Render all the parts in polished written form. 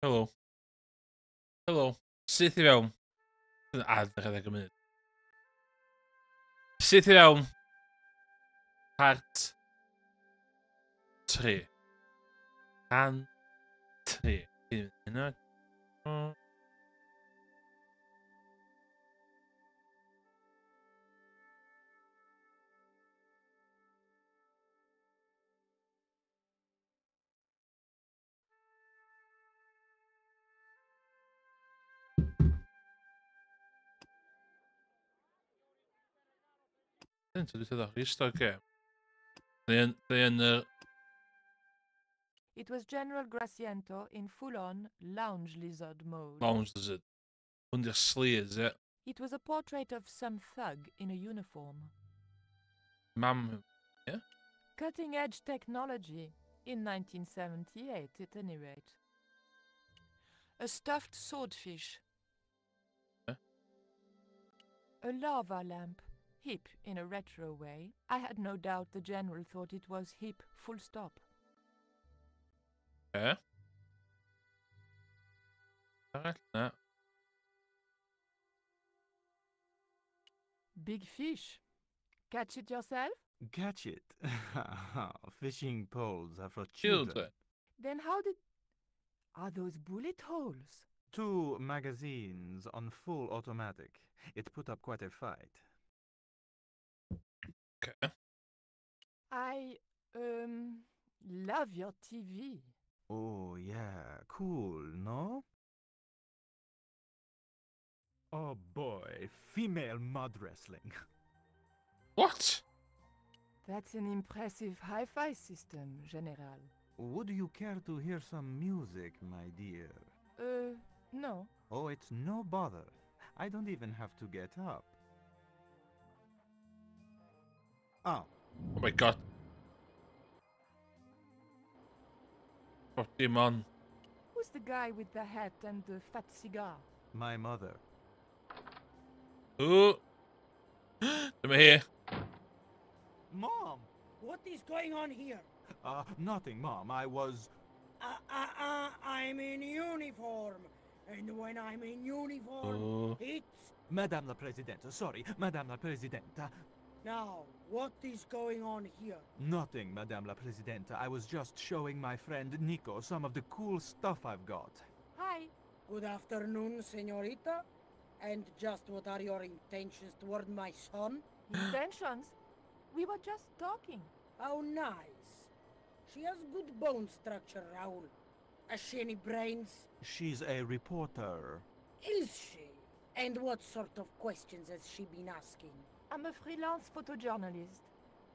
Helo. Helo. Syth i fewn. Dechrau munud. Syth i fewn. Part 3. Can 3. Hynna. Dwi'n dweud restart game. Yn It was General Graciento in full-on lounge lizard mode. lounge lizard. Under sleeves, it. It was a portrait of some thug in a uniform. Mam. Yeah? Cutting-edge technology, in 1978 at any rate. A stuffed swordfish. Yeah? A lava lamp, hip in a retro way. I had no doubt the General thought it was hip, full stop. Okay. Alright, that. Big fish. Catch it yourself? Catch it? Fishing poles are for children. Then how did... Are those bullet holes? 2 magazines on full automatic. It put up quite a fight. Okay. I, love your TV. Oh, yeah. Cool, no? Oh, boy. Female mud wrestling. What? That's an impressive hi-fi system, General. Would you care to hear some music, my dear? No. Oh, it's no bother. I don't even have to get up. Oh. Oh my god. What him on? Who's the guy with the hat and the fat cigar? My mother. Oh. Come here. Mom! What is going on here? Nothing, Mom. I was... I'm in uniform. And when I'm in uniform, Oh. it's... Madame la Presidente, sorry, Madame la Presidenta. Now, what is going on here? Nothing, Madame la Presidenta. I was just showing my friend Nico some of the cool stuff I've got. Hi. Good afternoon, señorita. And just what are your intentions toward my son? Intentions? We were just talking. How nice. She has good bone structure, Raoul. Has she any brains? She's a reporter. Is she? And what sort of questions has she been asking? I'm a freelance photojournalist.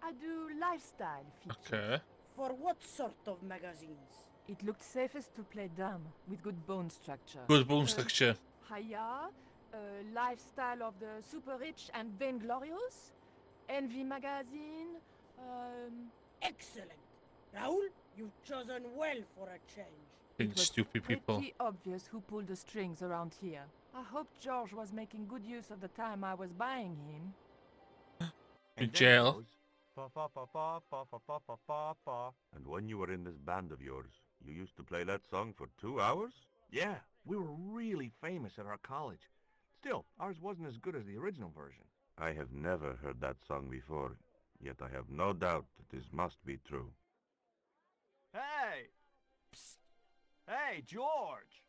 I do lifestyle features. Okay. For what sort of magazines? It looked safest to play dumb, with good bone structure. Good bone structure. Haya, lifestyle of the super rich and vainglorious. Envy magazine. Excellent. Raoul, you've chosen well for a change. Being stupid people. Pretty obvious who pulled the strings around here. I hope George was making good use of the time I was buying him. In jail. And when you were in this band of yours, you used to play that song for 2 hours? Yeah, we were really famous at our college. Still, ours wasn't as good as the original version. I have never heard that song before, yet I have no doubt that this must be true. Hey! Psst! Hey, George!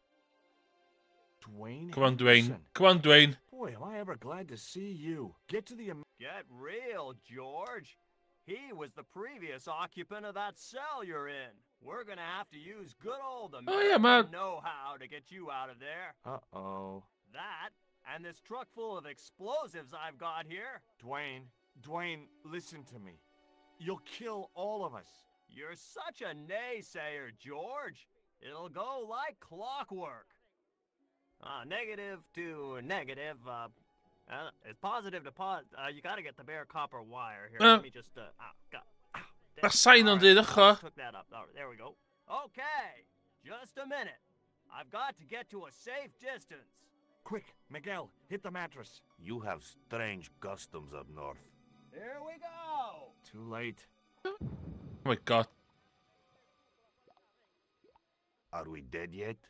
Dwayne? Come on, Dwayne. Listen. Come on, Dwayne. Boy, am I ever glad to see you. Get to the... Get real, George. He was the previous occupant of that cell you're in. We're gonna have to use good old American man. know-how to get you out of there. Uh-oh. That, and this truck full of explosives I've got here. Dwayne, listen to me. You'll kill all of us. You're such a naysayer, George. It'll go like clockwork. Negative to negative, it's positive to you gotta get the bare copper wire here. Let me just, Sign on the took that up. Oh, there we go. Okay, just a minute. I've got to get to a safe distance. Quick, Miguel, hit the mattress. You have strange customs up north. Here we go. Too late. Oh my god. Are we dead yet?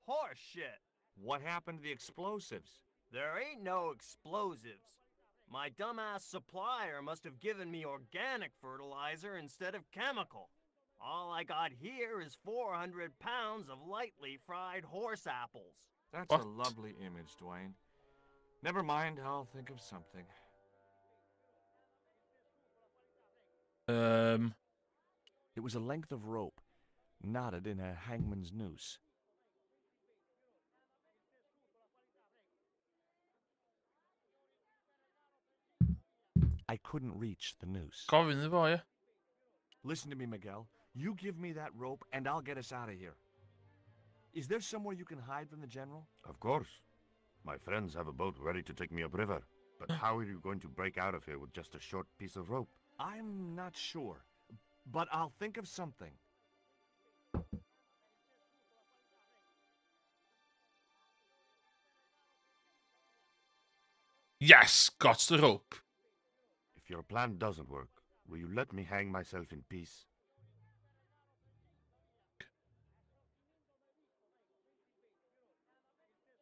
Horse shit. What happened to the explosives? There ain't no explosives. My dumbass supplier must have given me organic fertilizer instead of chemical. All I got here is 400 pounds of lightly fried horse apples. That's What? a lovely image, Dwayne. Never mind, I'll think of something. It was a length of rope, knotted in a hangman's noose. I couldn't reach the noose. Kom in, var je? Listen to me, Miguel. You give me that rope, and I'll get us out of here. Is there somewhere you can hide from the General? Of course. My friends have a boat ready to take me upriver. But how are you going to break out of here with just a short piece of rope? I'm not sure, but I'll think of something. Yes, got the rope. If your plan doesn't work, will you let me hang myself in peace?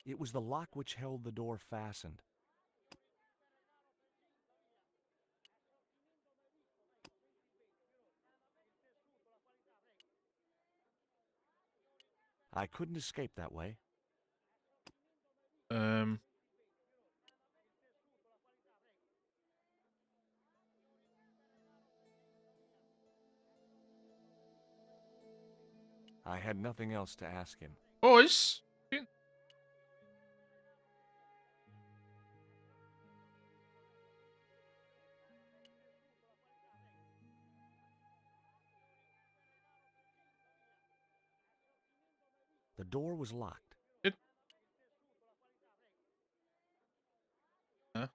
It was the lock which held the door fastened. I couldn't escape that way. I had nothing else to ask him. Boys. The door was locked. Huh?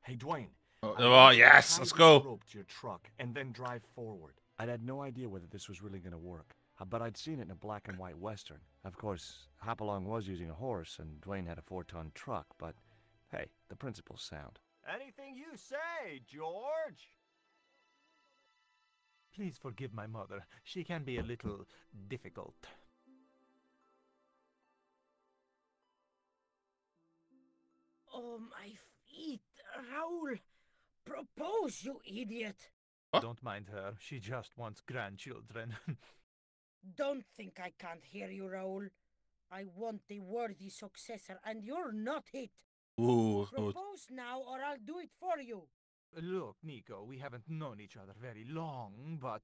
Hey, Dwayne. Oh, yes, let's go. Rope to your truck and then drive forward. I'd had no idea whether this was really going to work, but I'd seen it in a black and white western. Of course, Hopalong was using a horse, and Dwayne had a 4-ton truck, but hey, the principle's sound. Anything you say, George. Please forgive my mother. She can be a little difficult. Oh, my feet. Raoul, propose, you idiot. What? Don't mind her. She just wants grandchildren. Don't think I can't hear you, Raoul. I want the worthy successor, and you're not it. Ooh, goed. Propose now, or I'll do it for you. Look, Nico, we haven't known each other very long, but...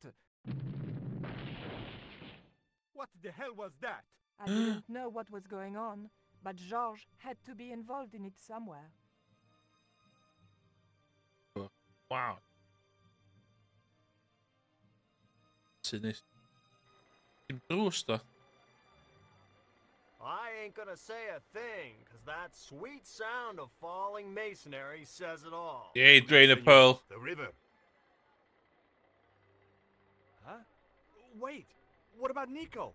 What the hell was that? I didn't know what was going on, but Georges had to be involved in it somewhere. Wow. Zin is. In broerste. I ain't gonna say a thing, cause that sweet sound of falling masonry says it all. Jee, Drainer Pearl. The river. Huh? Wait, what about Nico?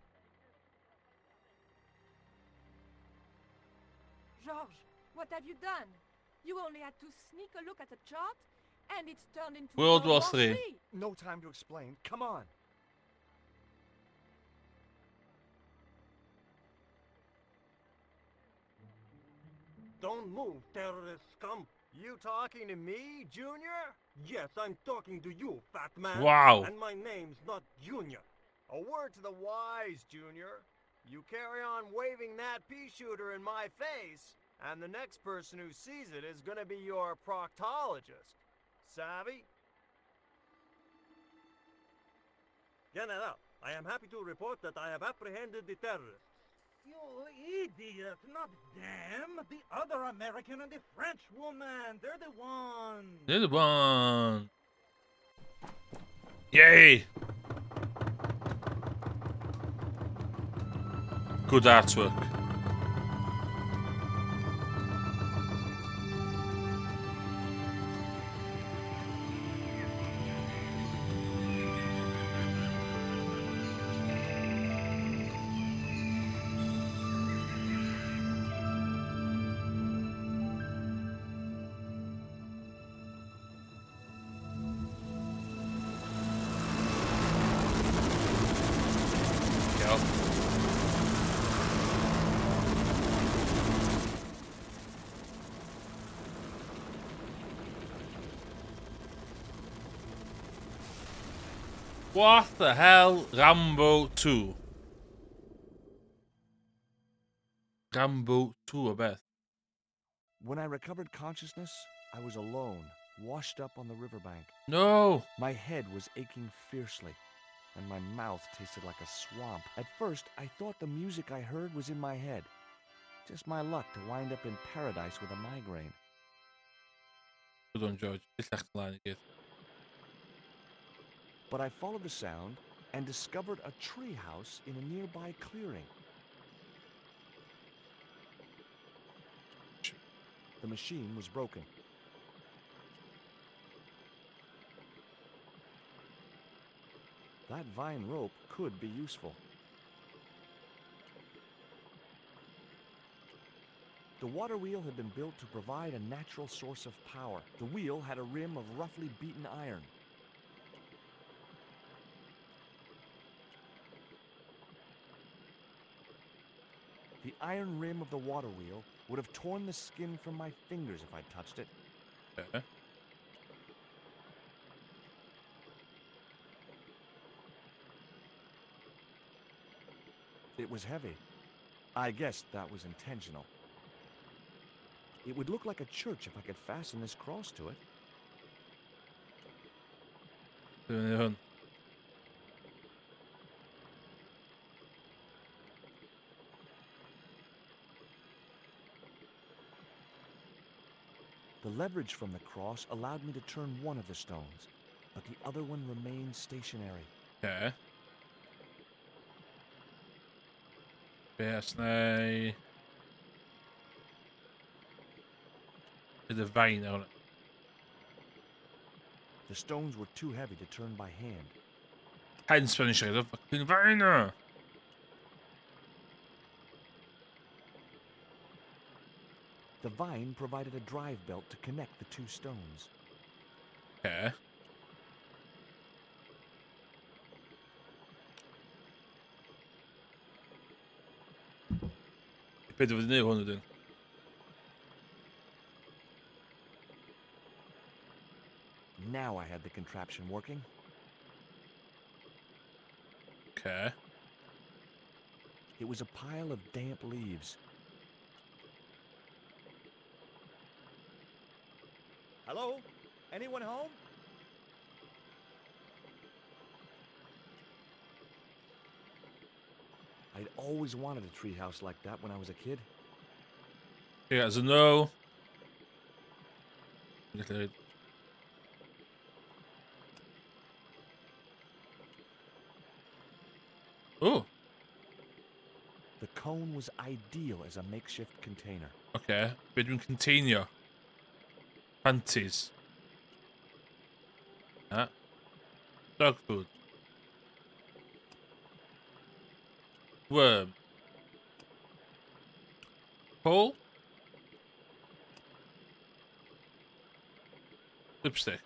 Georges, what have you done? You only had to sneak a look at the chart, and it's turned into World War III. No time to explain. Come on. Don't move, terrorist scum. You talking to me, Junior? Yes, I'm talking to you, fat man. Wow. And my name's not Junior. A word to the wise, Junior. You carry on waving that pea shooter in my face, and the next person who sees it is gonna be your proctologist. Savvy? General, I am happy to report that I have apprehended the terrorists. You idiot, not them. The other American and the French woman. They're the ones. They're the one. Yay. Good artwork. Go. What the hell? Rambo 2. Rambo 2, I bet. When I recovered consciousness, I was alone, washed up on the riverbank. No! My head was aching fiercely, and my mouth tasted like a swamp. At first, I thought the music I heard was in my head. Just my luck to wind up in paradise with a migraine. Goed on, George. Dit is echt een kleine kid. But I followed the sound and discovered a tree house in a nearby clearing. The machine was broken. That vine rope could be useful. The water wheel had been built to provide a natural source of power. The wheel had a rim of roughly beaten iron. The iron rim of the water wheel would have torn the skin from my fingers if I'd touched it. Okay. It was heavy. I guess that was intentional. It would look like a church if I could fasten this cross to it. Doe hun. The leverage from the cross allowed me to turn one of the stones, but the other one remained stationary. Okay. Persnij. De wijn on it. The stones were too heavy to turn by hand. Hand Spanish, de fucking wijnen. The vine provided a drive belt to connect the two stones. Okay. Ik weet wat we nu gaan doen. Now I had the contraption working. Okay. It was a pile of damp leaves. Hello? Anyone home? I'd always wanted a treehouse like that when I was a kid. Ja, as a no. Oh, The cone was ideal as a makeshift container. okay. Bedroom container. Panties. Ja. Dog food. Worm. Pole. Lipstick.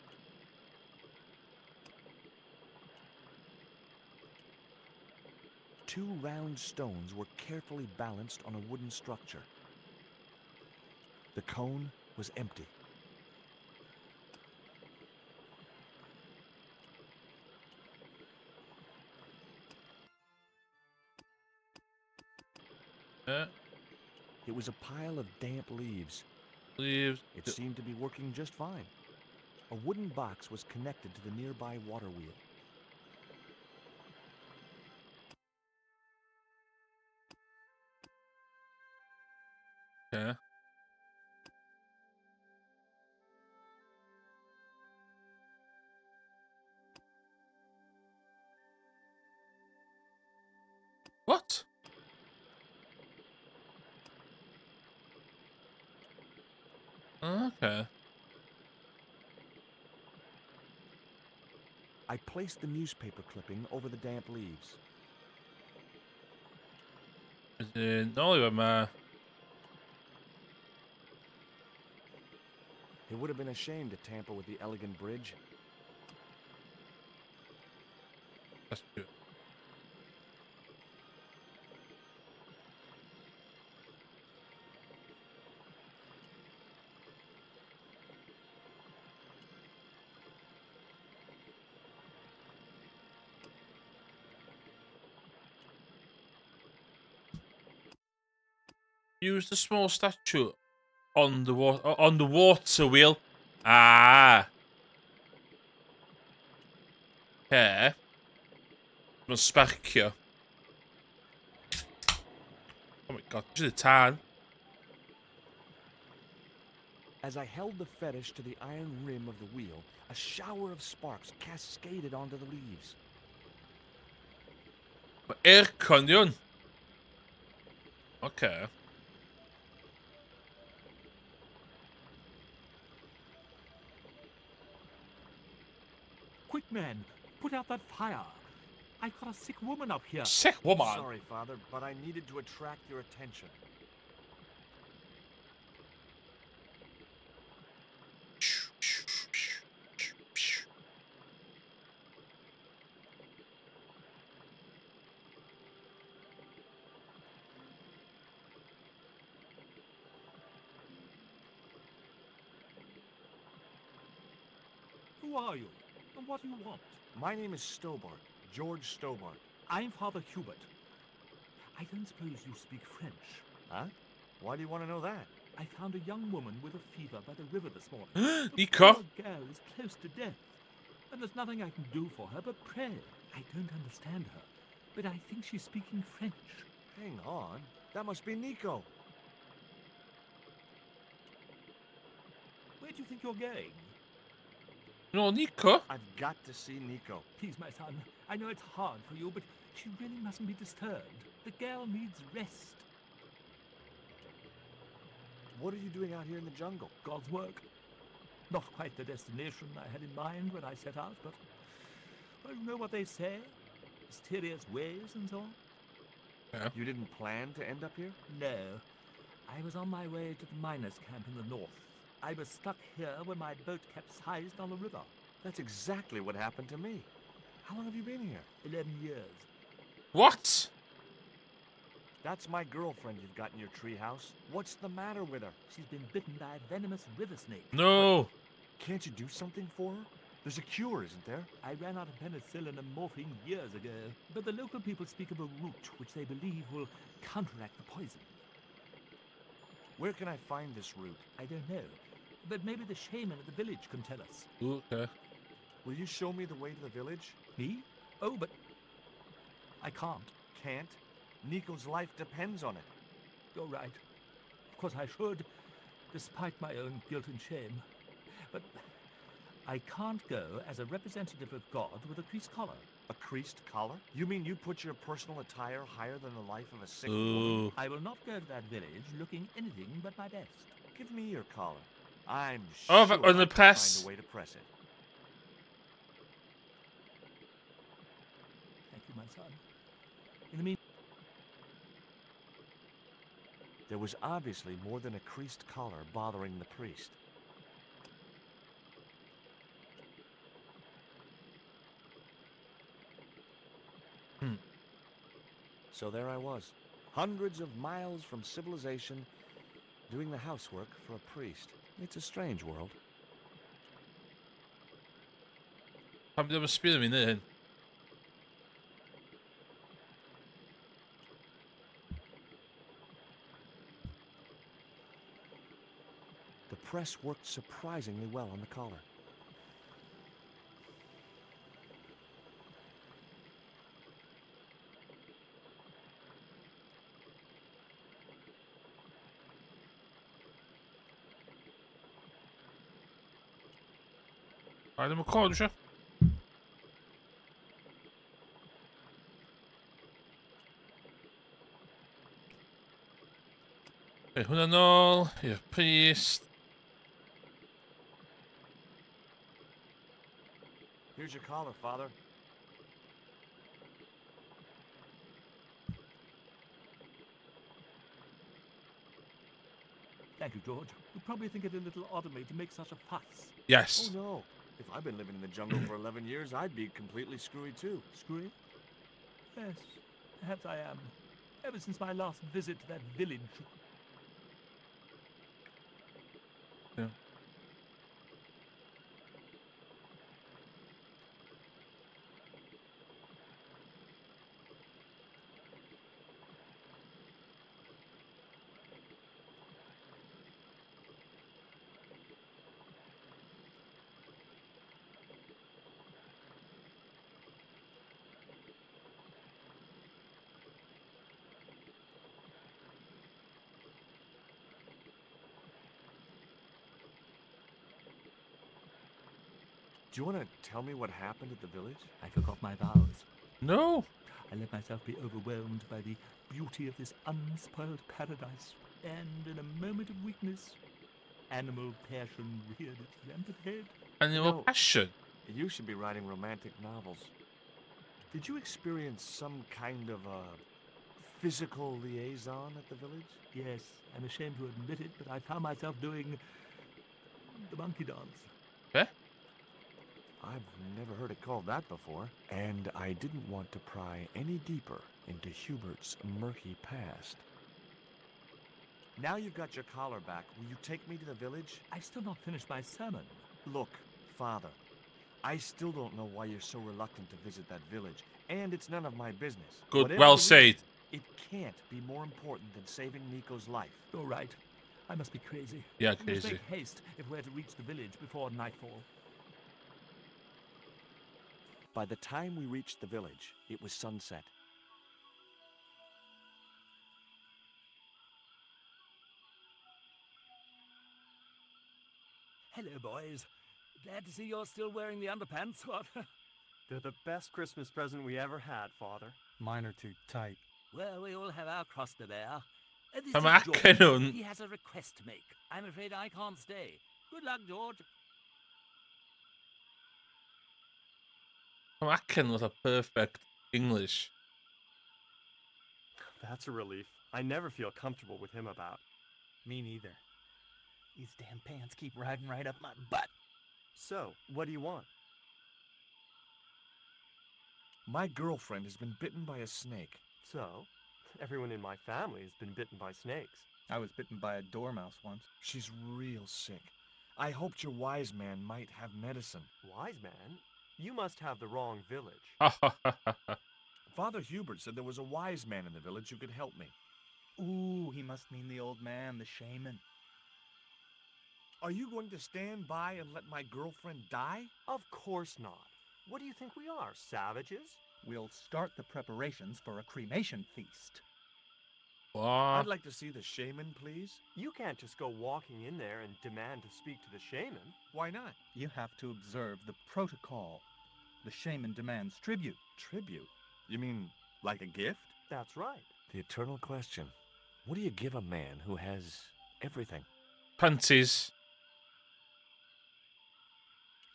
Two round stones were carefully balanced on a wooden structure. The cone was empty. Ja. It was a pile of damp leaves. Leaves. It seemed to be working just fine. A wooden box was connected to the nearby water wheel. Okay. What? Okay. I placed the newspaper clipping over the damp leaves. No, maar. It would have been a shame to tamper with the elegant bridge. That's good. Use the small statue on the water wheel. Ah. Okay. Mae'n sparcio. Oh my god, just a tan. As I held the fetish to the iron rim of the wheel, a shower of sparks cascaded onto the leaves. Aircon yun. Okay. Quick, man, put out that fire. I've got a sick woman up here. Sick woman. Sorry, Father, but I needed to attract your attention. Who are you? And what do you want? My name is Stobart, George Stobart. I'm Father Hubert. I don't suppose you speak French. Huh? Why do you want to know that? I found a young woman with a fever by the river this morning. The Nico. poor girl is close to death, and there's nothing I can do for her but pray. I don't understand her, but I think she's speaking French. Hang on. That must be Nico. Where do you think you're going? No, Nico. I've got to see Nico. Please, my son, I know it's hard for you, but she really mustn't be disturbed. The girl needs rest. What are you doing out here in the jungle? God's work. Not quite the destination I had in mind when I set out, but well, you know what they say? Mysterious ways and so on. Yeah. You didn't plan to end up here? No. I was on my way to the miners' camp in the north. I was stuck here when my boat capsized on the river. That's exactly what happened to me. How long have you been here? 11 years. What? That's my girlfriend you've got in your treehouse. What's the matter with her? She's been bitten by a venomous river snake. No. Can't you do something for her? There's a cure, isn't there? I ran out of penicillin and morphine years ago, but the local people speak of a root which they believe will counteract the poison. Where can I find this root? I don't know, but maybe the shaman at the village can tell us. Okay. Will you show me the way to the village? Me? Oh, but I can't. Can't? Nico's life depends on it. You're right. Of course I should, despite my own guilt and shame. But I can't go as a representative of God with a creased collar. A creased collar? You mean you put your personal attire higher than the life of a sick woman? Ooh. I will not go to that village looking anything but my best. Give me your collar. I'm Oh, sure but on the I can press. find a way to press it. Thank you, my son. In the meantime, There was obviously more than a creased collar bothering the priest. So there I was, hundreds of miles from civilization, doing the housework for a priest. It's a strange world. Heb je dat spelen in? The press worked surprisingly well on the collar. Hajde mu kończę. Hwnna nôl i'r priest. Here's your collar, Father. thank you, George. You probably think it a little odd of me to make such a fuss. Yes. Oh no. If I've been living in the jungle for 11 years, I'd be completely screwy too. Screwy? Yes, perhaps I am. Ever since my last visit to that village. Yeah. Do you want to tell me what happened at the village? I forgot my vows. No. I let myself be overwhelmed by the beauty of this unspoiled paradise, and in a moment of weakness, animal passion reared its rampant head. Animal passion. You should be writing romantic novels. Did you experience some kind of a physical liaison at the village? Yes, I'm ashamed to admit it, but I found myself doing the monkey dance. Eh? I've never heard it called that before. And I didn't want to pry any deeper into Hubert's murky past. Now you've got your collar back, will you take me to the village? I've still not finished my sermon. Look, Father, I still don't know why you're so reluctant to visit that village, and it's none of my business. Good. Whatever Well the said. reason, it can't be more important than saving Nico's life. You're right. I must be crazy. Yeah, We must crazy. make haste if we're to reach the village before nightfall. By the time we reached the village, it was sunset. Hello, boys. Glad to see you're still wearing the underpants. What? They're the best Christmas present we ever had, Father. Mine are too tight. Well, we all have our cross to bear. This Come is on, George. Canon. He has a request to make. I'm afraid I can't stay. Good luck, George. Akin was a perfect English. That's a relief. I never feel comfortable with him about. Me neither. These damn pants keep riding right up my butt. So, what do you want? My girlfriend has been bitten by a snake. So, everyone in my family has been bitten by snakes. I was bitten by a dormouse once. She's real sick. I hoped your wise man might have medicine. Wise man? You must have the wrong village. Father Hubert said there was a wise man in the village who could help me. Ooh, he must mean the old man, the shaman. Are you going to stand by and let my girlfriend die? Of course not. What do you think we are, savages? We'll start the preparations for a cremation feast. What? I'd like to see the shaman, please. You can't just go walking in there and demand to speak to the shaman. Why not? You have to observe the protocol. The shaman demands tribute. Tribute? You mean like a gift? That's right. The eternal question. What do you give a man who has everything? Panties.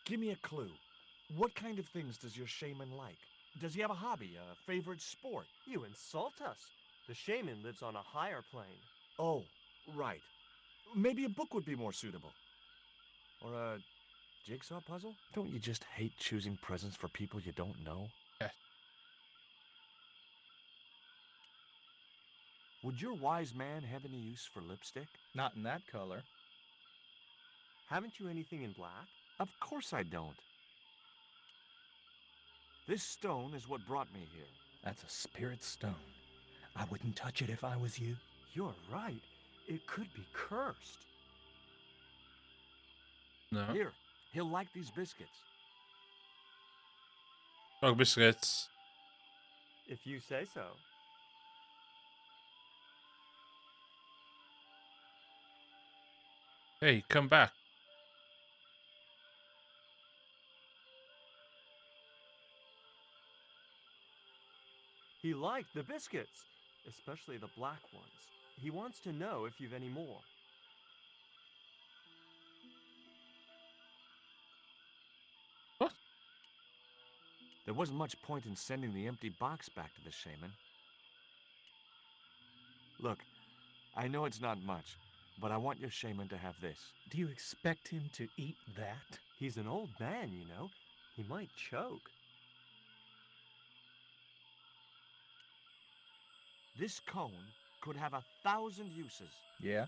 Give me a clue. What kind of things does your shaman like? Does he have a hobby, a favorite sport? You insult us. The shaman lives on a higher plane. Oh, right. Maybe a book would be more suitable. Or a jigsaw puzzle? Don't you just hate choosing presents for people you don't know? Yes. Would your wise man have any use for lipstick? Not in that color. Haven't you anything in black? Of course I don't. This stone is what brought me here. That's a spirit stone. I wouldn't touch it if I was you. You're right. It could be cursed. No. Here, he'll like these biscuits. Dog biscuits. If you say so. Hey, come back. He liked the biscuits, especially the black ones. He wants to know if you've any more. What? There wasn't much point in sending the empty box back to the shaman. Look, I know it's not much, but I want your shaman to have this. Do you expect him to eat that? He's an old man, you know. He might choke. This cone could have 1,000 uses. Yeah?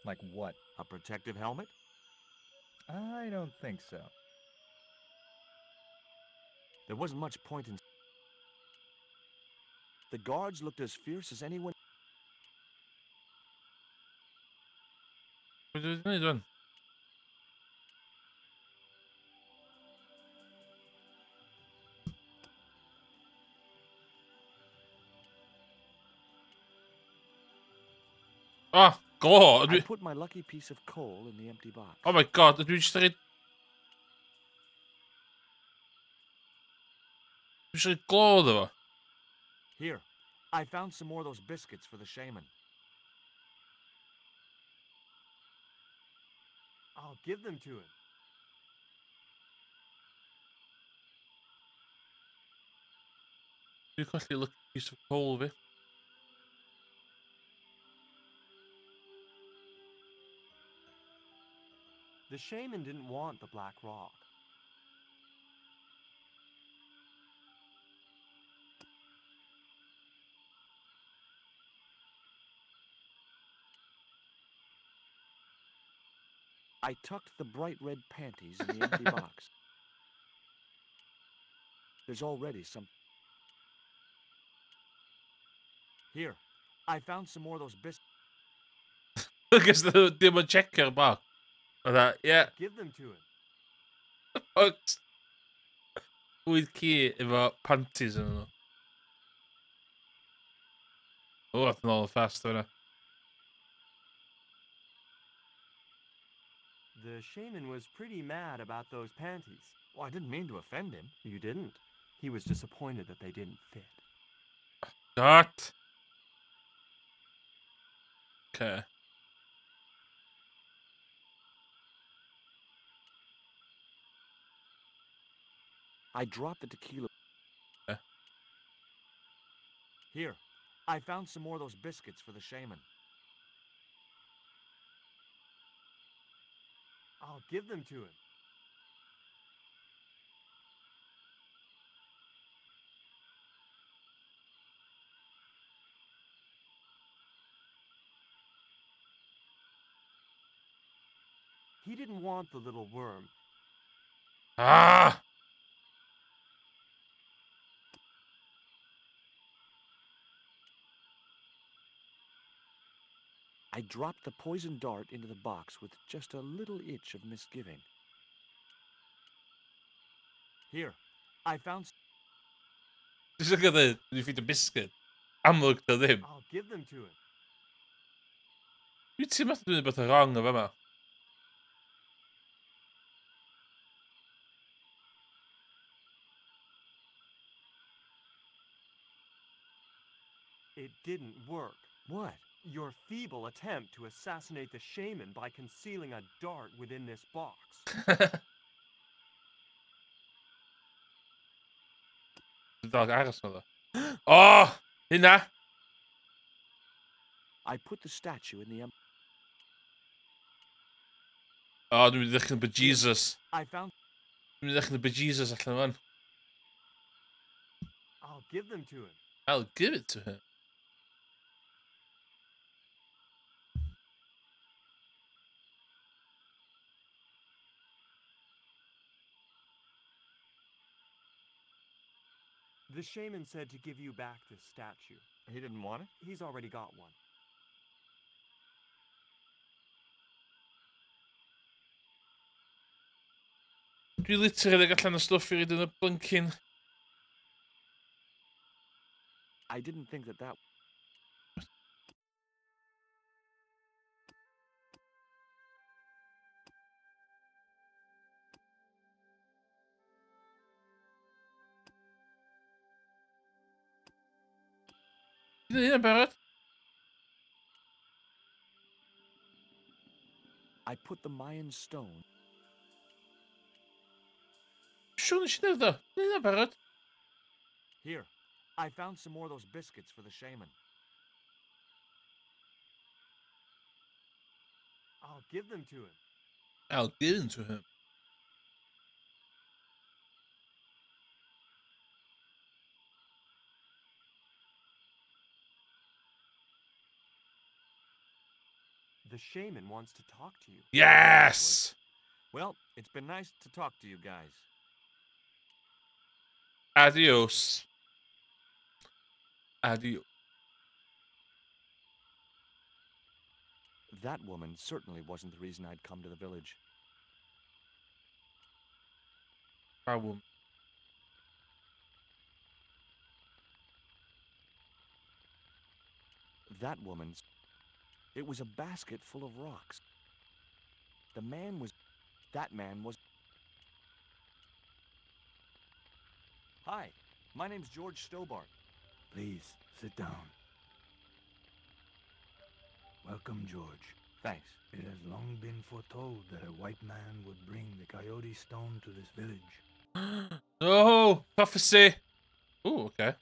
Like what? A protective helmet? I don't think so. There wasn't much point in... The guards looked as fierce as anyone... What are you doing? Oh, God. I put my lucky piece of coal in the empty box. Oh my God, did we just read? eisiau glodd efo. Here, I found some more of those biscuits for the shaman. I'll give them to him. Dwi'n colli look piece of coal fi. The shaman didn't want the black rock. I tucked the bright red panties in the empty box. There's already some... Here, I found some more of those biscuits. Cos dim yn checio'r box. Oedd ie, Give them to him. box. 8 ci efo panties yn nhw. O, oedd yn ôl y fast o'na. The shaman was pretty mad about those panties. Well, I didn't mean to offend him. You didn't. He was disappointed that they didn't fit. What? Okay. I dropped the tequila. Yeah. Here, I found some more of those biscuits for the shaman. I'll give them to him. He didn't want the little worm. Ah! I dropped the poison dart into the box with just a little itch of misgiving. Here, I found... Just look at the... If you eat a biscuit. Amlwg to ddim. I'll give them to him. Dwi'n teimlo dwi'n beth wrong o fama. It didn't work. What? Your feeble attempt to assassinate the shaman by concealing a dart within this box. Dog aros me ddo. O! Hynna! I put the statue in the... O, dwi'n mynd i ddechrau bejesus. I found... Dwi'n mynd i ddechrau bejesus allan o'n. I'll give them to him. I'll give it to him. The shaman said to give you back this statue. He didn't want it? He's already got one. Dwi literally allan y stwff i roed yn y blyncyn. I didn't think that... Dwi'n hynna'n barod. I put the Mayan stone... Siwn nes i neud o. Dwi'n hynna'n barod. Here, I found some more of those biscuits for the shaman. I'll give them to him. I'll give it to him. The shaman wants to talk to you. Yes! Well, it's been nice to talk to you guys. Adios. Adios. That woman certainly wasn't the reason I'd come to the village. Problem. That woman's... It was a basket full of rocks. The man was... That man was... Hi. My name's George Stobart. Please, sit down. Welcome, George. Thanks. It has long been foretold that a white man would bring the Coyote Stone to this village. Oh, prophecy. Oh, okay.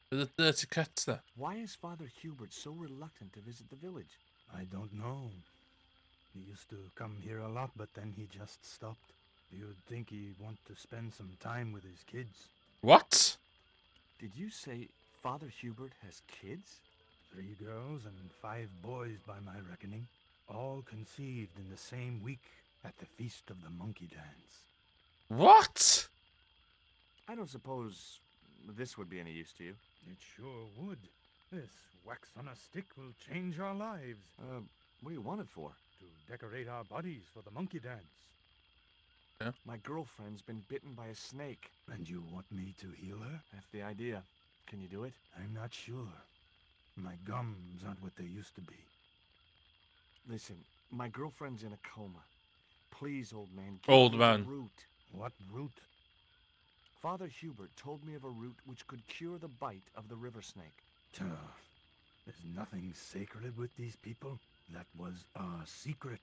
There's a dirty cat there. Why is Father Hubert so reluctant to visit the village? I don't know. He used to come here a lot, but then he just stopped. You'd think he'd want to spend some time with his kids. What? Did you say Father Hubert has kids? 3 girls and 5 boys by my reckoning. All conceived in the same week at the Feast of the Monkey Dance. What? I don't suppose this would be any use to you. It sure would. This wax on a stick will change our lives. What do you want it for? To decorate our bodies for the monkey dance. Yeah. My girlfriend's been bitten by a snake. And you want me to heal her? That's the idea. Can you do it? I'm not sure. My gums aren't what they used to be. Listen, my girlfriend's in a coma. Please, old man, give Old me man. the root. What root? Father Hubert told me of a root which could cure the bite of the river snake. There's nothing sacred with these people. That was our secret,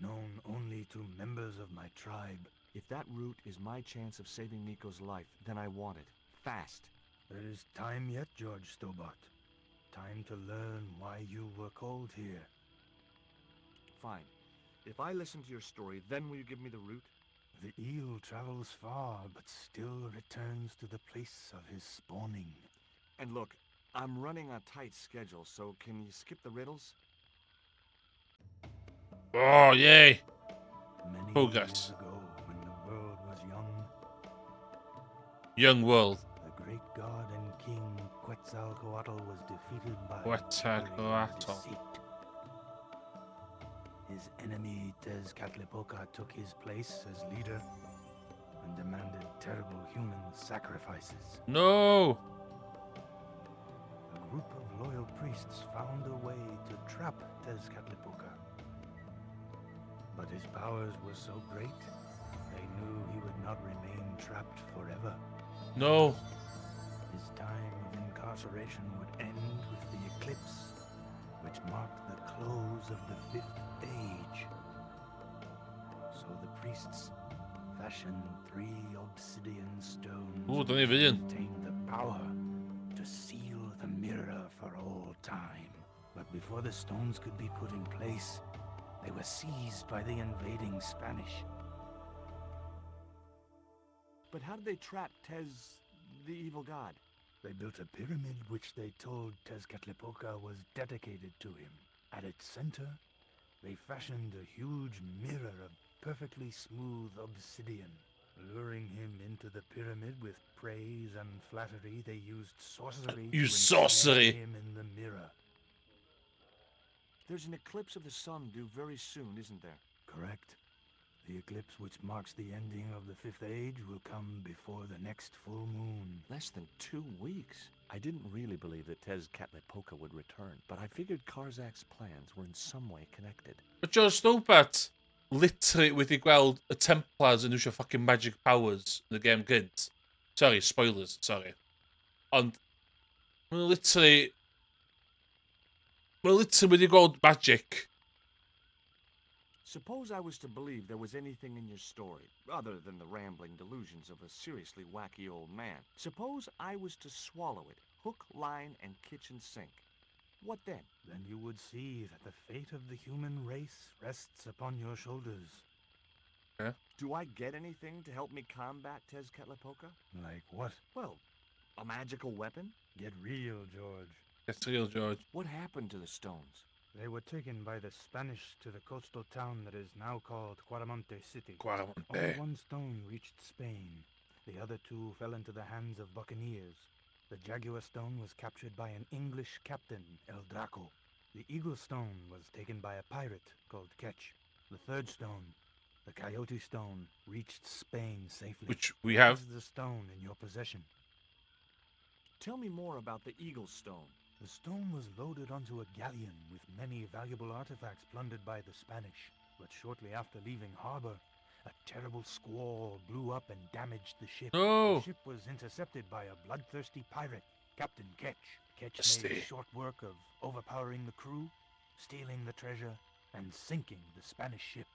known only to members of my tribe. If that root is my chance of saving Nico's life, then I want it. Fast. There is time yet, George Stobart. Time to learn why you were called here. Fine. If I listen to your story, then will you give me the root? The eel travels far, but still returns to the place of his spawning. And look, I'm running a tight schedule, so can you skip the riddles? Oh, yay. Many Progress. years ago, when the world was young, Young world. the great god and king Quetzalcoatl was defeated by Quetzalcoatl. deceit. His enemy Tezcatlipoca took his place as leader and demanded terrible human sacrifices. No. A group of loyal priests found a way to trap Tezcatlipoca. But his powers were so great, they knew he would not remain trapped forever. No. His time of incarceration would end with the eclipse, which marked the close of the 5th age. So the priests fashioned 3 obsidian stones Ooh, which don't even. contained the power to seal the mirror for all time. But before the stones could be put in place, they were seized by the invading Spanish. But how did they trap Tez, the evil god? They built a pyramid which they told Tezcatlipoca was dedicated to him. At its center, they fashioned a huge mirror of perfectly smooth obsidian. Luring him into the pyramid with praise and flattery, they used sorcery to ensnare him in the mirror. There's an eclipse of the sun due very soon, isn't there? Correct. The eclipse which marks the ending of the 5th age will come before the next full moon. Less than 2 weeks. I didn't really believe that Tezcatlipoca would return, but I figured Karzak's plans were in some way connected. But George Stobart, literally wedi gweld y Templars yn iwsio fucking magic powers yn y game gynt. Sorry, spoilers, sorry. Ond, mae'n literally wedi gweld magic. Suppose I was to believe there was anything in your story, other than the rambling delusions of a seriously wacky old man. Suppose I was to swallow it, hook, line, and kitchen sink. What then? Then you would see that the fate of the human race rests upon your shoulders. Yeah. Do I get anything to help me combat Tezcatlipoca? Like what? Well, a magical weapon? Get real, George. Get real, George. What happened to the stones? They were taken by the Spanish to the coastal town that is now called Quaramonte City. Quaramonte. Only 1 stone reached Spain. The other 2 fell into the hands of buccaneers. The Jaguar stone was captured by an English captain, El Draco. The Eagle stone was taken by a pirate called Ketch. The 3rd stone, the Coyote stone, reached Spain safely. Which we have. This is the stone in your possession. Tell me more about the Eagle stone. The stone was loaded onto a galleon with many valuable artifacts plundered by the Spanish. But shortly after leaving harbor, A terrible squall blew up and damaged the ship. No. The ship was intercepted by a bloodthirsty pirate, Captain Ketch. Ketch Stay. made short work of overpowering the crew, stealing the treasure, and sinking the Spanish ship.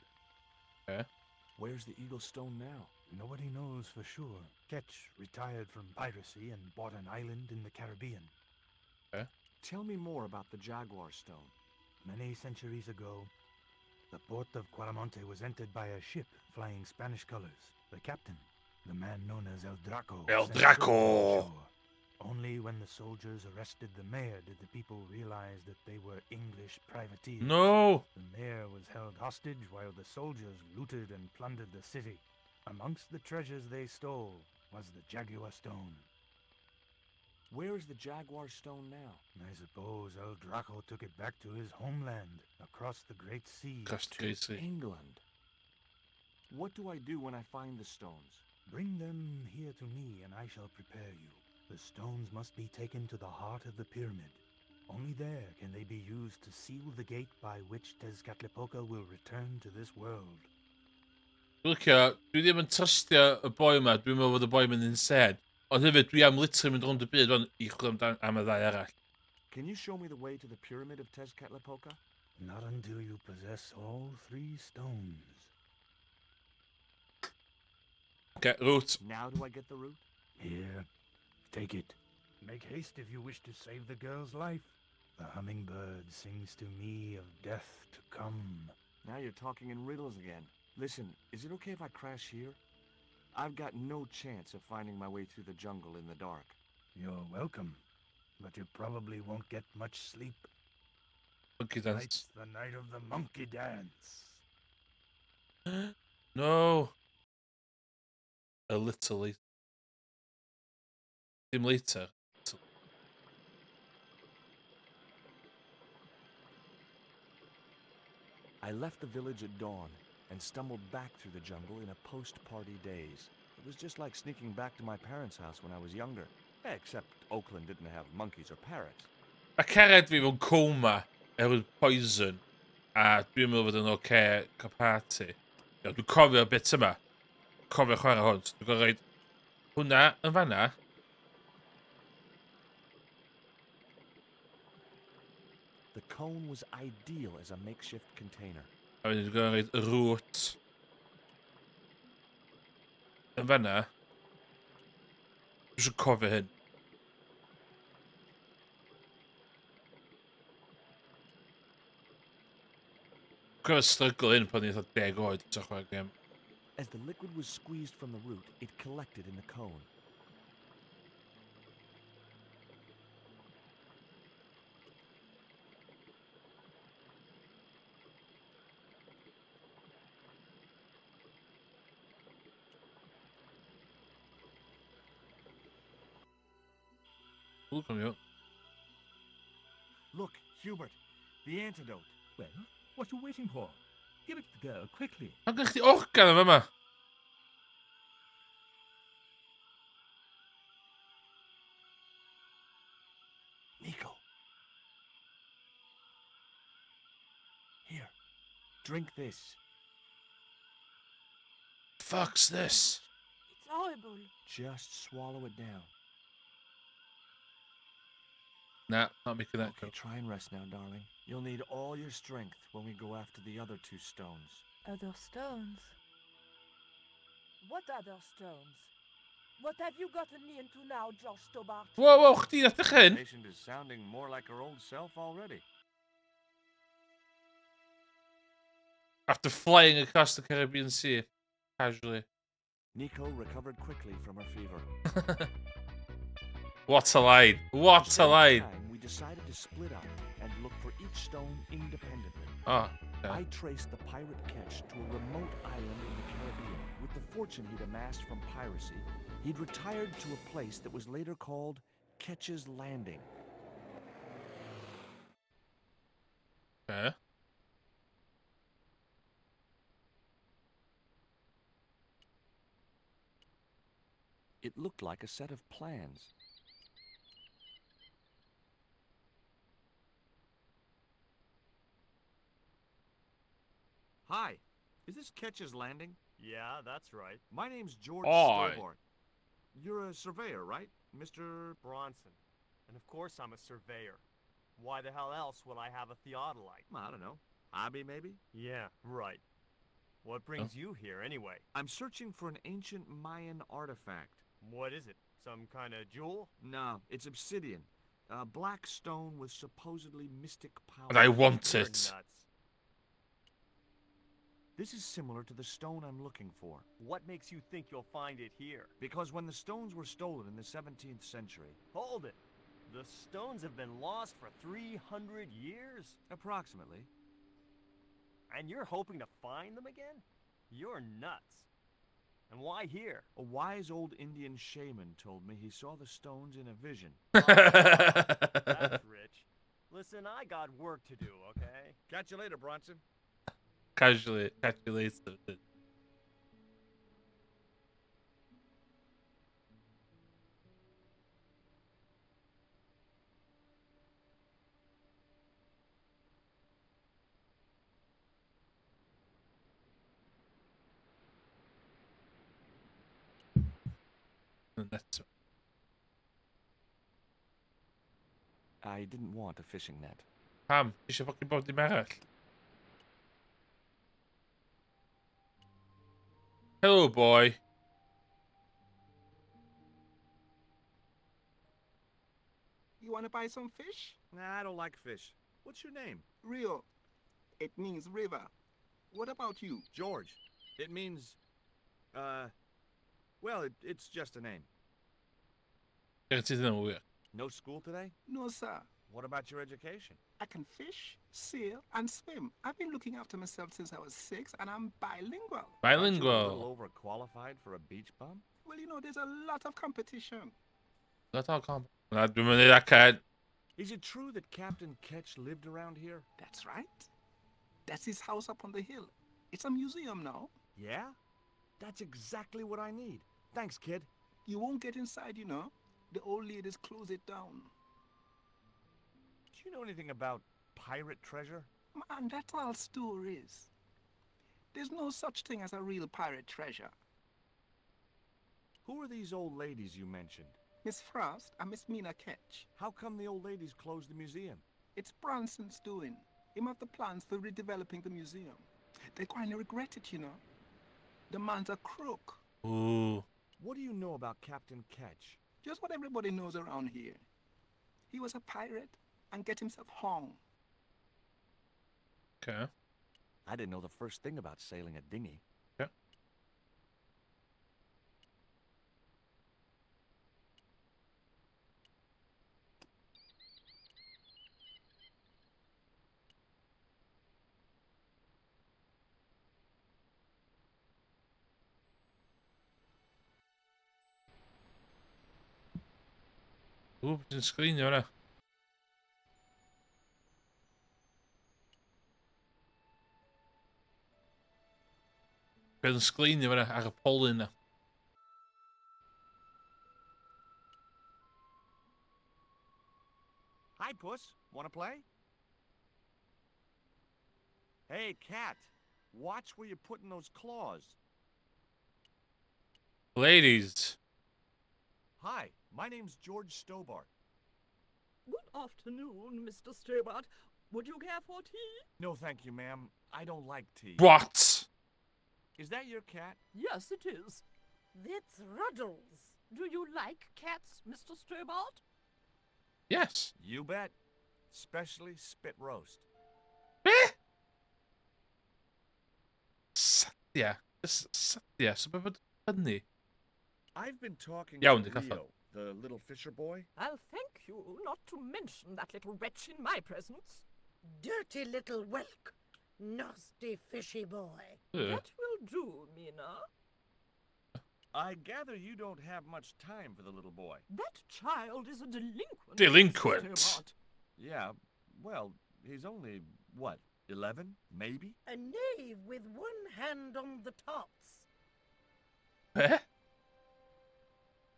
Okay. Where's the Eagle Stone now? Nobody knows for sure. Ketch retired from piracy and bought an island in the Caribbean. Okay. Tell me more about the Jaguar Stone. Many centuries ago, the port of Quaramonte was entered by a ship flying Spanish colors. The captain, the man known as El Draco. El sent Draco! soldiers ashore. Only when the soldiers arrested the mayor did the people realize that they were English privateers. No. The mayor was held hostage while the soldiers looted and plundered the city. Amongst the treasures they stole was the Jaguar Stone. Where is the Jaguar Stone now? I suppose El Draco took it back to his homeland, across the Great Sea. England. What do I do when I find the stones? Bring them here to me and I shall prepare you. The stones must be taken to the heart of the pyramid. Only there can they be used to seal the gate by which Tezcatlipoca will return to this world. Look, dwi ddim yn trystio y boi yma, dwi'n meddwl bod y boi yma'n insane. Ond hefyd, dwi am literally mynd rownd y byd o'n i chwilio am y ddau arall. Can you show me the way to the pyramid of Tezcatlipoca? Not until you possess all 3 stones. Okay, route. Now do I get the route? Here, take it. Make haste if you wish to save the girl's life. The hummingbird sings to me of death to come. Now you're talking in riddles again. Listen, is it okay if I crash here? I've got no chance of finding my way through the jungle in the dark. You're welcome, but you probably won't get much sleep. Monkey dance. Tonight's the night of the monkey dance. No. A little later. Dim later. I left the village at dawn and stumbled back through the jungle in a post-party daze. It was just like sneaking back to my parents' house when I was younger. Except Oakland didn't have monkeys or parrots. Mae cered fi mewn coma oherwydd poison a dwi'n meddwl fod yn oce cael party. Dwi'n cofio bit yma. Cofio chwarae hwn. Dwi'n gwybod rhaid hwnna yn fanna. The cone was ideal as a makeshift container. A wedyn dwi'n gwybod rhaid y root yn fanna. Dwi'n siŵr cofio hyn. Dwi'n struggle hyn pan ni'n 10 oed to chwarae gem. As the liquid was squeezed from the root, it collected in the cone. Ooh, kom je op. Look, Hubert, the antidote. Well, what are you waiting for? Give it to the girl, quickly. Dan krijgt die orkaan van me. Nico. Here, drink this. Fuck's this? It's horrible. Just swallow it down. Nah, not making that Okay, go. try and rest now, darling. You'll need all your strength when we go after the other 2 stones. Other stones? What other stones? What have you gotten me into now, Josh Stobart? Wow, chdi ddech hyn? Patient is sounding more like her old self already. After flying across the Caribbean Sea, casually. Nico recovered quickly from her fever. What a line. What a Instead of line. time, we decided to split up and look for each stone independently. Oh, okay. I traced the pirate Ketch to a remote island in the Caribbean. With the fortune he'd amassed from piracy, he'd retired to a place that was later called Ketch's Landing. Okay. It looked like a set of plans. Hi, is this Ketch's Landing? Yeah, that's right. My name's George Oi. Stobart. You're a surveyor, right, Mr. Bronson. And of course I'm a surveyor. Why the hell else would I have a theodolite? I don't know. Hobby, maybe? Yeah, right. What brings you here, anyway? I'm searching for an ancient Mayan artifact. What is it? Some kind of jewel? No, it's obsidian. A black stone with supposedly mystic power. And I want You're it. nuts. This is similar to the stone I'm looking for. What makes you think you'll find it here? Because when the stones were stolen in the 17th century... Hold it. The stones have been lost for 300 years? Approximately. And you're hoping to find them again? You're nuts. And why here? A wise old Indian shaman told me he saw the stones in a vision. That's rich. Listen, I got work to do, okay? Catch you later, Bronson. Casually, later. That's I didn't want a fishing net. Pam, eisiau ffocin bod dim arall. Hello, boy. You want to buy some fish? Nah, I don't like fish. What's your name? Rio. It means river. What about you? George. It means, well, it's just a name. Guaranteed yn wir. No school today? No, sir. What about your education? I can fish, sail, and swim. I've been looking after myself since I was 6, and I'm bilingual. Aren't you a Bilingual. little overqualified for a beach bum? Well, you know, there's a lot of competition. That's all calm. Na, dwi'n mynd i ddecad. Is it true that Captain Ketch lived around here? That's right. That's his house up on the hill. It's a museum now. Yeah? That's exactly what I need. Thanks, kid. You won't get inside, you know. The old ladies close it down. Do you know anything about pirate treasure? Man, that's all stories. There's no such thing as a real pirate treasure. Who are these old ladies you mentioned? Miss Frost and Miss Mina Ketch. How come the old ladies closed the museum? It's Branson's doing. Him have the plans for redeveloping the museum. They're going to regret it, you know. The man's a crook. Ooh. What do you know about Captain Ketch? Just what everybody knows around here. He was a pirate and get himself hung. Okay. I didn't know the first thing about sailing a dinghy. Yeah. Ooh, bydd yn sgrinio hwnna. Bydd yn sgrinio hwnna ar y polyn na. Hi, Puss. Wanna play? Hey, cat. Watch where you're putting those claws. Ladies. Hi, my name's George Stobart. Good afternoon, Mr. Stobart. Would you care for tea? No, thank you, ma'am. I don't like tea. What? Is that your cat? Yes, it is. That's Ruddles. Do you like cats, Mr. Stobart? Yes. You bet. Especially spit roast. Be? Satya. Satya. So bydd hynny. I've been talking Iawn, to di caffa. Rio, the little fisher boy. I'll thank you not to mention that little wretch in my presence. Dirty little whelk. Nasty fishy boy. That will do, Mina. I gather you don't have much time for the little boy. That child is a delinquent. Delinquent? Mr. Stobart. Yeah, well, he's only, what, 11, maybe? A knave with one hand on the tops. Eh?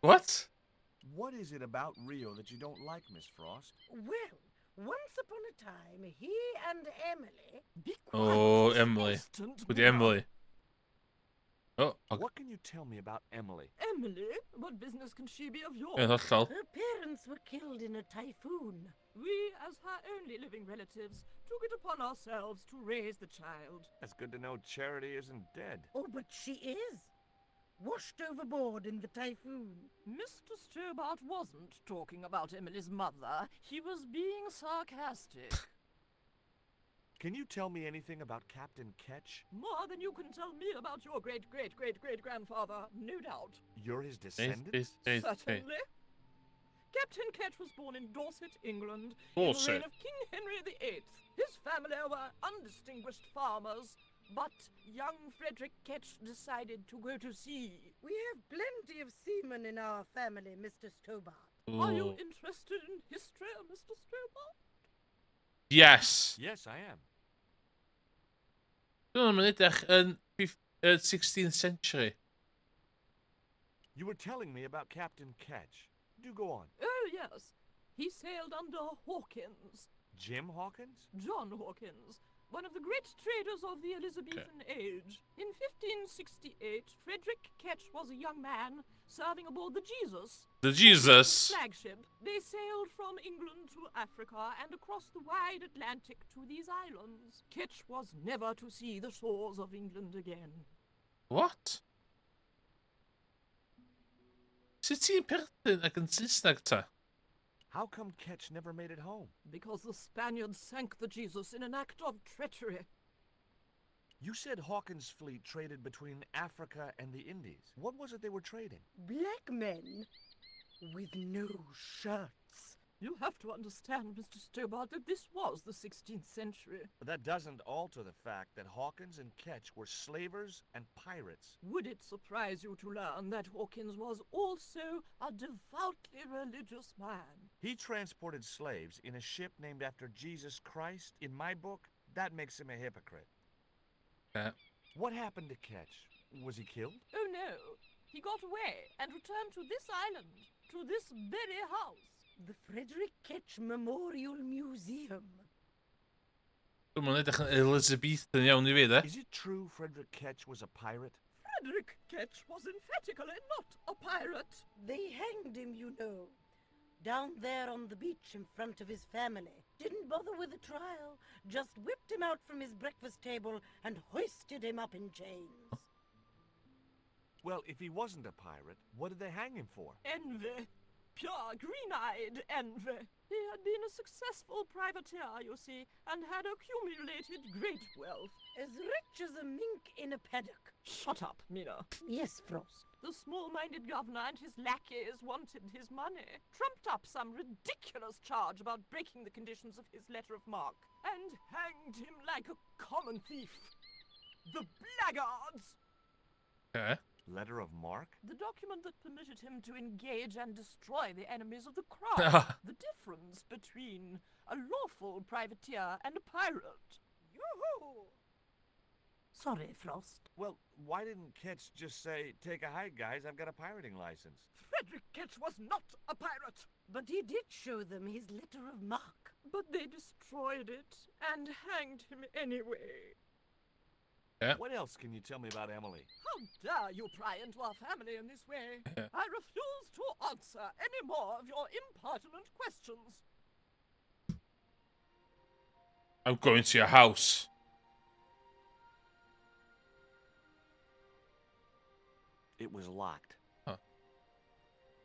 What? What is it about Rio that you don't like, Miss Frost? Well, once upon a time, he and Emily... Be Oh, quiet this Emily. instant, With Mina. Emily. Oh, okay. What can you tell me about Emily? Emily? What business can she be of yours? Yn hollol. Her parents were killed in a typhoon. We, as her only living relatives, took it upon ourselves to raise the child. That's good to know Charity isn't dead. Oh, but she is. Washed overboard in the typhoon. Mr. Stobart wasn't talking about Emily's mother. He was being sarcastic. Can you tell me anything about Captain Ketch? More than you can tell me about your great-great-great-great-grandfather, no doubt. You're his descendant? Certainly. Captain Ketch was born in Dorset, England, in the Dorset. reign of King Henry VIII. His family were undistinguished farmers, but young Frederick Ketch decided to go to sea. We have plenty of seamen in our family, Mr. Stobart. Are you Ooh. interested in history, Mr. Stobart? Yes. Yes, I am. Dwi'n mynd edrych yn 16th century. You were telling me about Captain Ketch. Do go on. Oh, yes. He sailed under Hawkins. Jim Hawkins? John Hawkins, one of the great traders of the Elizabethan age. In 1568, Frederick Ketch was a young man serving aboard the Jesus. The Jesus. Flagship. They sailed from England to Africa and across the wide Atlantic to these islands. Ketch was never to see the shores of England again. What? Sut ti'n perthyn ac yn Saesneg ta? How come Ketch never made it home? Because the Spaniards sank the Jesus in an act of treachery. You said Hawkins' fleet traded between Africa and the Indies. What was it they were trading? Black men with no shirts. You have to understand, Mr. Stobart, that this was the 16th century. But that doesn't alter the fact that Hawkins and Ketch were slavers and pirates. Would it surprise you to learn that Hawkins was also a devoutly religious man? He transported slaves in a ship named after Jesus Christ. In my book, that makes him a hypocrite. What happened to Ketch? Was he killed? Oh no, he got away and returned to this island, to this very house. The Frederick Ketch Memorial Museum. Dwi'n mynd edrych yn Elizabethan iawn I fi, de. Is it true Frederick Ketch was a pirate? Frederick Ketch was emphatically not a pirate. They hanged him, you know. Down there on the beach in front of his family. Didn't bother with a trial. Just whipped him out from his breakfast table and hoisted him up in chains. Well, if he wasn't a pirate, what did they hang him for? Envy. Pure green-eyed envy. He had been a successful privateer, you see, and had accumulated great wealth. As rich as a mink in a paddock. Shut up, Mina. Yes, Frost. The small-minded governor and his lackeys wanted his money, trumped up some ridiculous charge about breaking the conditions of his letter of marque, and hanged him like a common thief. The blackguards! Letter of marque? The document that permitted him to engage and destroy the enemies of the crown. The difference between a lawful privateer and a pirate. Yoo-hoo! Sorry, Frost. Well, why didn't Ketch just say, take a hike, guys, I've got a pirating license? Frederick Ketch was not a pirate. But he did show them his letter of marque. But they destroyed it and hanged him anyway. What else can you tell me about Emily? How dare you pry into our family in this way? I refuse to answer any more of your impertinent questions. I'm going to your house. It was locked. Huh.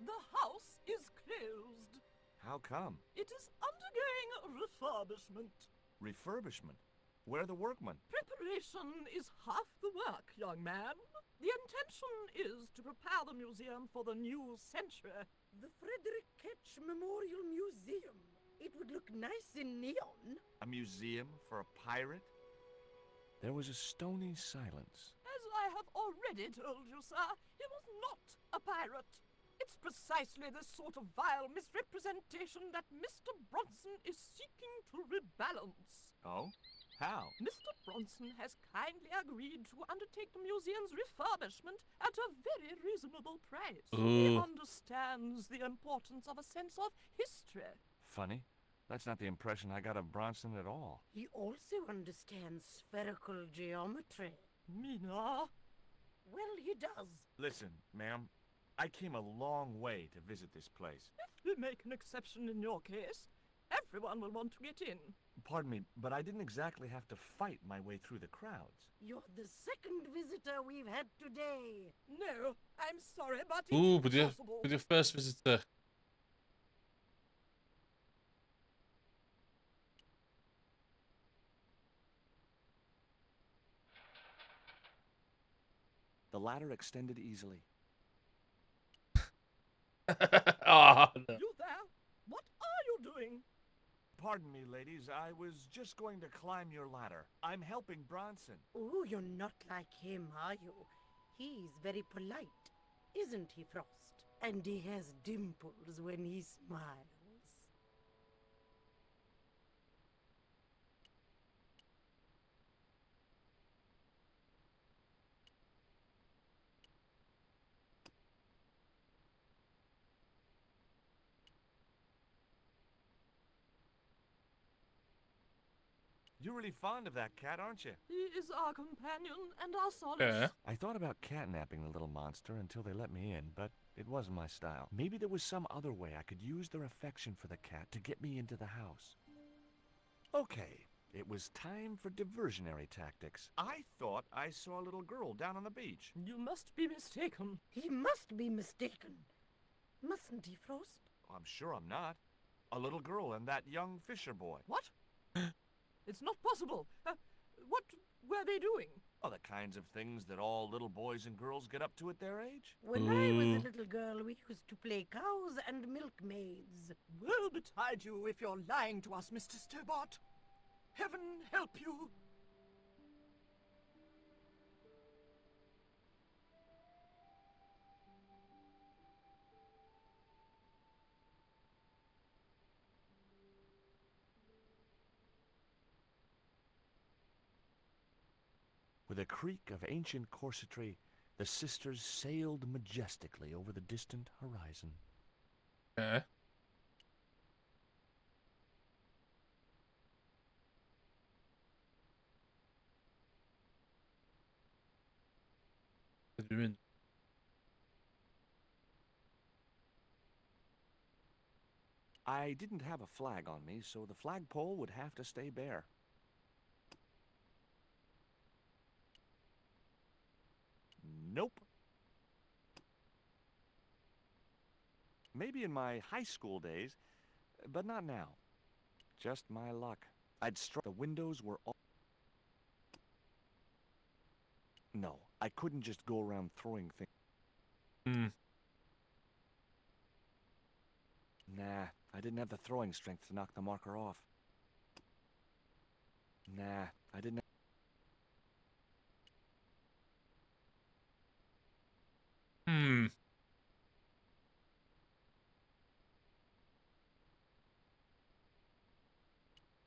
The house is closed. How come? It is undergoing refurbishment. Refurbishment? Where are the workmen? Preparation is half the work, young man. The intention is to prepare the museum for the new century. The Frederick Ketch Memorial Museum. It would look nice in neon. A museum for a pirate? There was a stony silence. As I have already told you, sir, he was not a pirate. It's precisely this sort of vile misrepresentation that Mr. Bronson is seeking to rebalance. Oh? How? Mr. Bronson has kindly agreed to undertake the museum's refurbishment at a very reasonable price. He understands the importance of a sense of history. Funny. That's not the impression I got of Bronson at all. He also understands spherical geometry. Mina, Well, he does. Listen, ma'am, I came a long way to visit this place. If we make an exception in your case, everyone will want to get in. Pardon me, but I didn't exactly have to fight my way through the crowds. You're the second visitor we've had today. No, I'm sorry, but it's Ooh, with impossible. your first visitor. The ladder extended easily. Oh, no. You there? What are you doing? Pardon me, ladies. I was just going to climb your ladder. I'm helping Bronson. Oh, you're not like him, are you? He's very polite, isn't he, Frost? And he has dimples when he smiles. You're really fond of that cat, aren't you? He is our companion and our solace. Yeah. I thought about catnapping the little monster until they let me in, but it wasn't my style. Maybe there was some other way I could use their affection for the cat to get me into the house. Okay, it was time for diversionary tactics. I thought I saw a little girl down on the beach. You must be mistaken. He must be mistaken. Mustn't he, Frost? I'm sure I'm not. A little girl and that young fisher boy. What? It's not possible. What were they doing? Oh, the kinds of things that all little boys and girls get up to at their age. When I was a little girl, we used to play cows and milkmaids. Woe betide you if you're lying to us, Mr. Stobart. Heaven help you. With a creak of ancient corsetry, the sisters sailed majestically over the distant horizon. Yeah. What do you mean? I didn't have a flag on me, so the flagpole would have to stay bare. Nope. Maybe in my high school days, but not now. Just my luck. I'd struck. The windows were all... No, I couldn't just go around throwing things. Hmm. Nah, I didn't have the throwing strength to knock the marker off. Nah, I didn't. Hmm.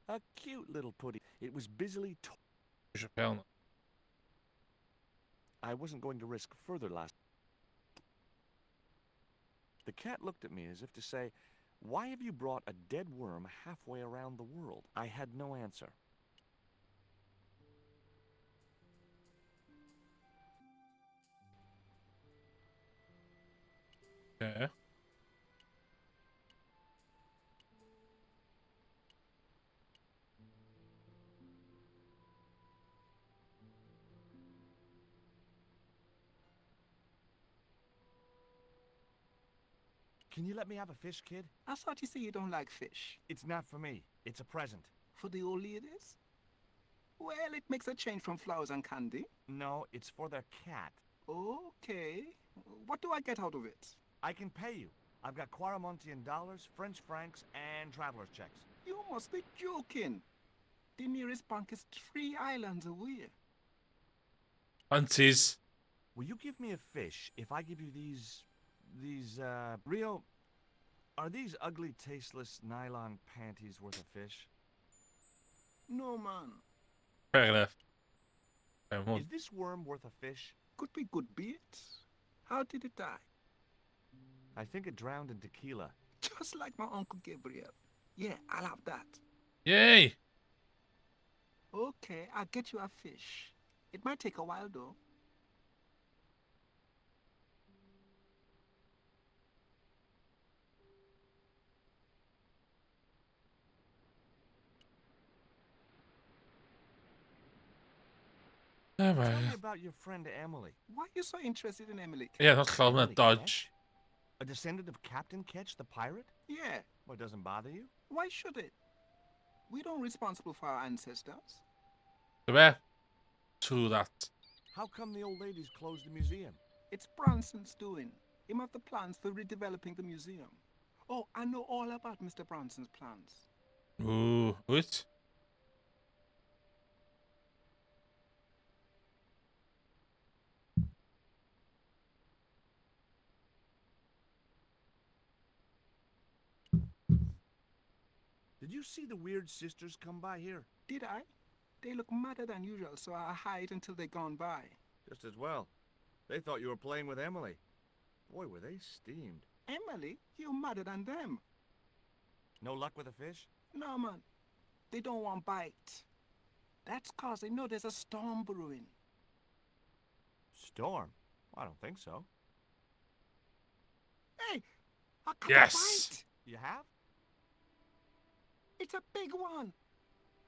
A cute little putty. It was busily Chappelle. I wasn't going to risk further last. The cat looked at me as if to say, "Why have you brought a dead worm halfway around the world?" I had no answer. Yeah. Can you let me have a fish, kid? I thought you said you don't like fish. It's not for me. It's a present. For the old ladies? Well, it makes a change from flowers and candy. No, it's for their cat. Okay. What do I get out of it? I can pay you. I've got Quarramontian dollars, French francs, and traveler's checks. You must be joking. The nearest bank is 3 islands away. Aunties. Will you give me a fish if I give you Rio, are these ugly, tasteless nylon panties worth a fish? No, man. Fair enough. Fair enough. Is this worm worth a fish? Could be good bait. How did it die? I think it drowned in tequila. Just like my Uncle Gabriel. Yeah, I'll have that. Yay! Okay, I'll get you a fish. It might take a while, though. Oh, Tell me right. about your friend Emily. Why are you so interested in Emily? Yeah, not llawn na Emily dodge. Ketch? A descendant of Captain Ketch the pirate? Yeah, What, doesn't bother you? why should it? We don't responsible for our ancestors. So be? True that. How come the old ladies closed the museum? It's Bronson's doing. Him have the plans for redeveloping the museum. Oh, I know all about Mr. Bronson's plans. Ooh, what? Did you see the weird sisters come by here? Did I? They look madder than usual, so I hide until they gone by. Just as well. They thought you were playing with Emily. Boy, were they steamed. Emily, you madder than them. No luck with the fish? No, man. They don't want bite. That's 'cause they know there's a storm brewing. Storm? I don't think so. Hey, I caught Yes. a bite. You have? It's a big one.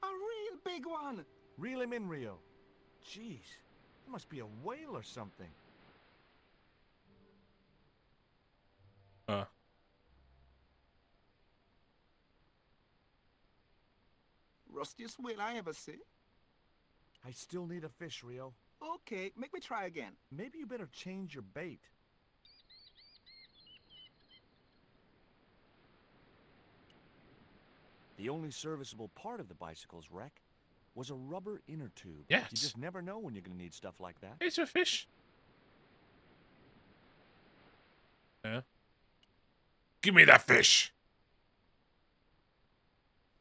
A real big one. Reel him in, Rio. Jeez, it must be a whale or something. Rustiest whale I ever see. I still need a fish, Rio. Okay, make me try again. Maybe you better change your bait. The only serviceable part of the bicycle's wreck was a rubber inner tube. Yes. You just never know when you're going to need stuff like that. It's a fish. Yeah. Give me that fish.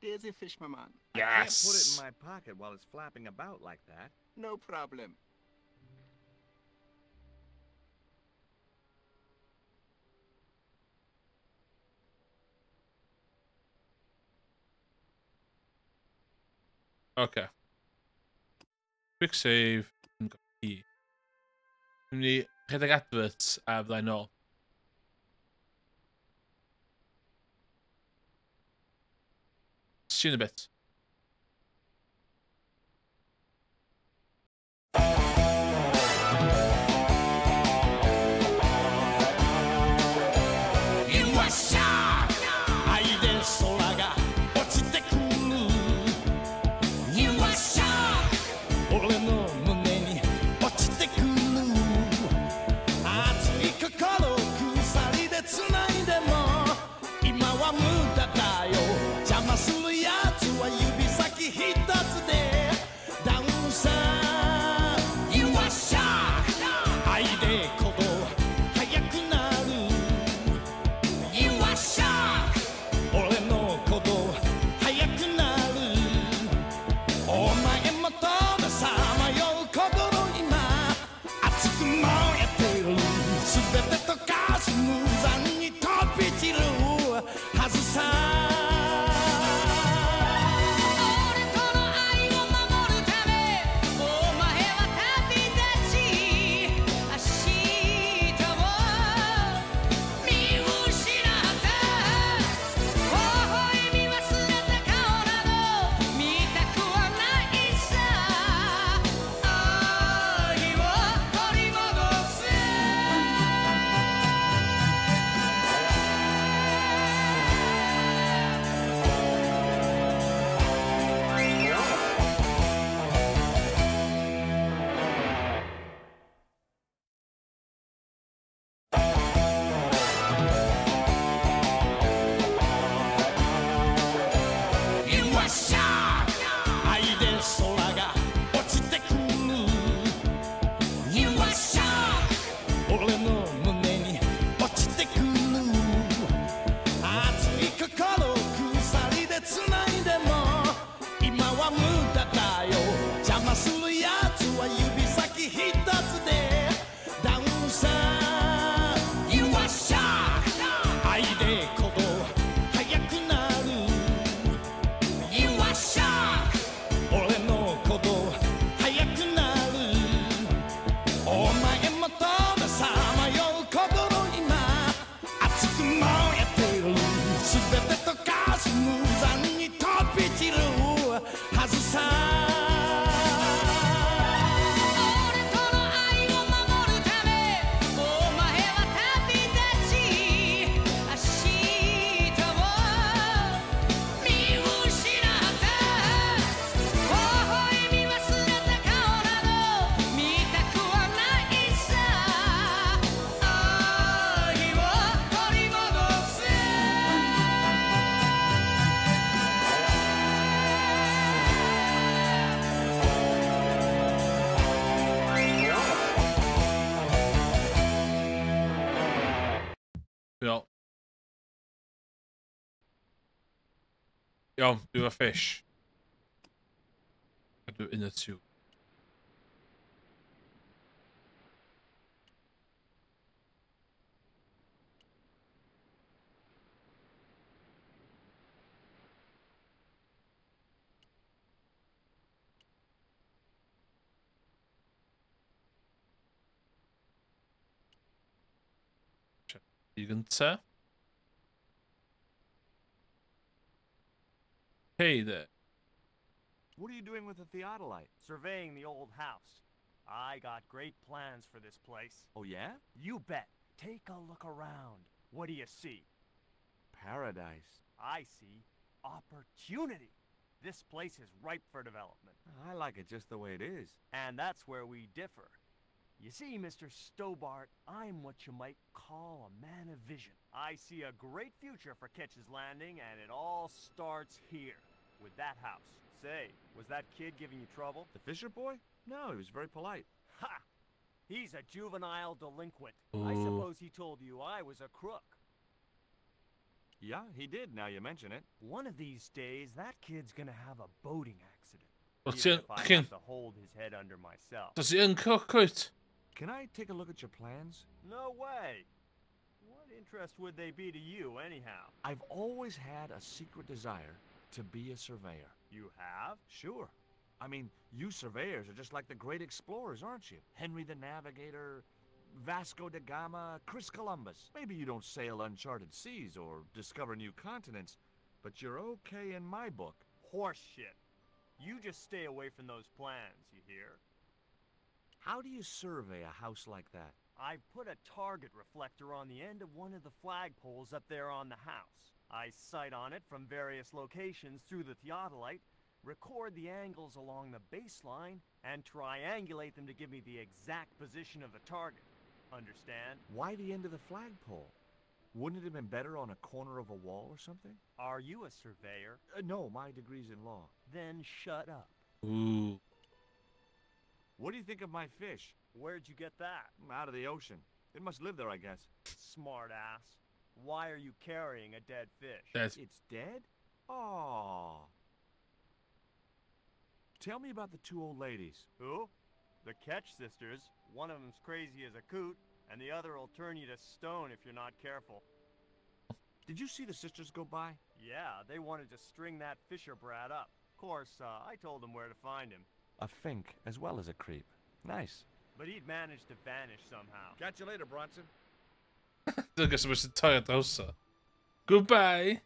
There's a fish, my man. Yes. I can't put it in my pocket while it's flapping about like that. No problem. Okay. Quick save. Key. Mynd i rhedeg adverts a fyddai nôl. See you in a bit. Ja, du var fish. Du är inne too. Inte. Hey there. What are you doing with the theodolite? Surveying the old house. I got great plans for this place. Oh, yeah? You bet. Take a look around. What do you see? Paradise. I see opportunity. This place is ripe for development. I like it just the way it is. And that's where we differ. You see, Mr. Stobart, I'm what you might call a man of vision. I see a great future for Ketch's Landing, and it all starts here, with that house. Say, was that kid giving you trouble? The Fisher boy? No, he was very polite. Ha! He's a juvenile delinquent. Ooh. I suppose he told you I was a crook. Yeah, he did, now you mention it. One of these days, that kid's gonna have a boating accident. What's Even in- if I can- have to hold his head under myself. Does he uncook it? Can I take a look at your plans? No way! What interest would they be to you, anyhow? I've always had a secret desire to be a surveyor. You have? Sure. I mean, you surveyors are just like the great explorers, aren't you? Henry the Navigator, Vasco da Gama, Chris Columbus. Maybe you don't sail uncharted seas or discover new continents, but you're okay in my book. Horseshit. You just stay away from those plans, you hear? How do you survey a house like that? I put a target reflector on the end of one of the flagpoles up there on the house. I sight on it from various locations through the theodolite, record the angles along the baseline, and triangulate them to give me the exact position of the target. Understand? Why the end of the flagpole? Wouldn't it have been better on a corner of a wall or something? Are you a surveyor? No, my degree's in law. Then shut up. Ooh. What do you think of my fish? Where'd you get that? Out of the ocean. It must live there, I guess. Smart ass. Why are you carrying a dead fish? That's It's dead? Aww. Tell me about the two old ladies. Who? The Ketch sisters. One of them's crazy as a coot, and the other will turn you to stone if you're not careful. Did you see the sisters go by? Yeah, they wanted to string that Fisher brat up. Of course, I told them where to find him. A fink as well as a creep. Nice. But he'd managed to vanish somehow. Catch you later, Bronson. Look at så tired också. Goodbye.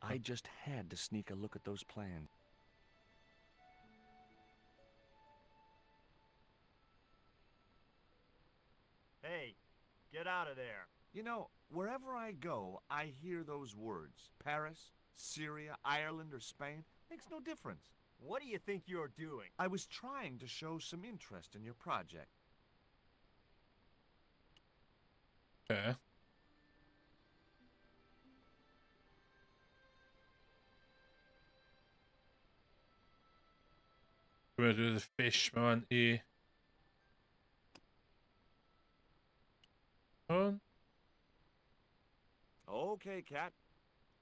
I just had to sneak a look at those plans. Hey, get out of there. You know, wherever I go, I hear those words. Paris, Syria, Ireland, or Spain. Makes no difference. What do you think you're doing? I was trying to show some interest in your project. Okay. We're gonna do the fish man i... On. Okay, Cat.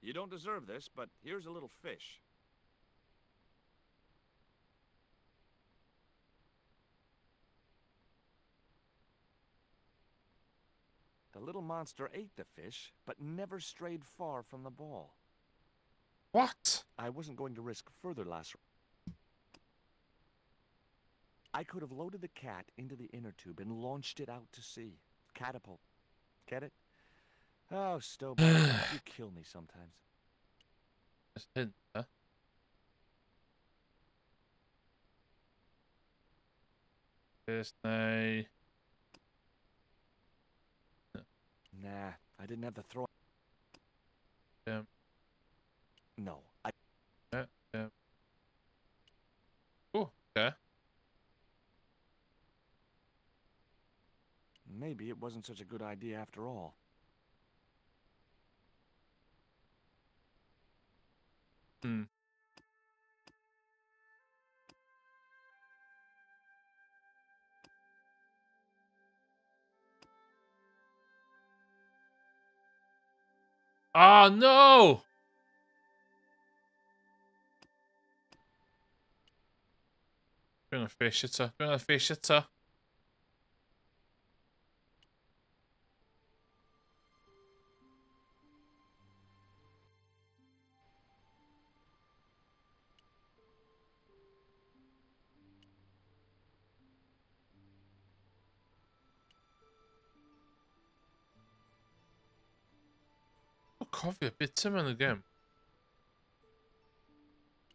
You don't deserve this, but here's a little fish. The little monster ate the fish, but never strayed far from the ball. What? I wasn't going to risk further laceration. I could have loaded the cat into the inner tube and launched it out to sea. Catapult. Get it? Oh, Stobart, you kill me sometimes. Just hint, huh? Yes, no. Nah, I didn't have the throw. Yeah. No, I... Yeah, yeah. Oh, okay. Maybe it wasn't such a good idea after all. Hmm. Oh no! Bring a fish eater. Bring a fish eater. I'll coffee a bit Cymru again.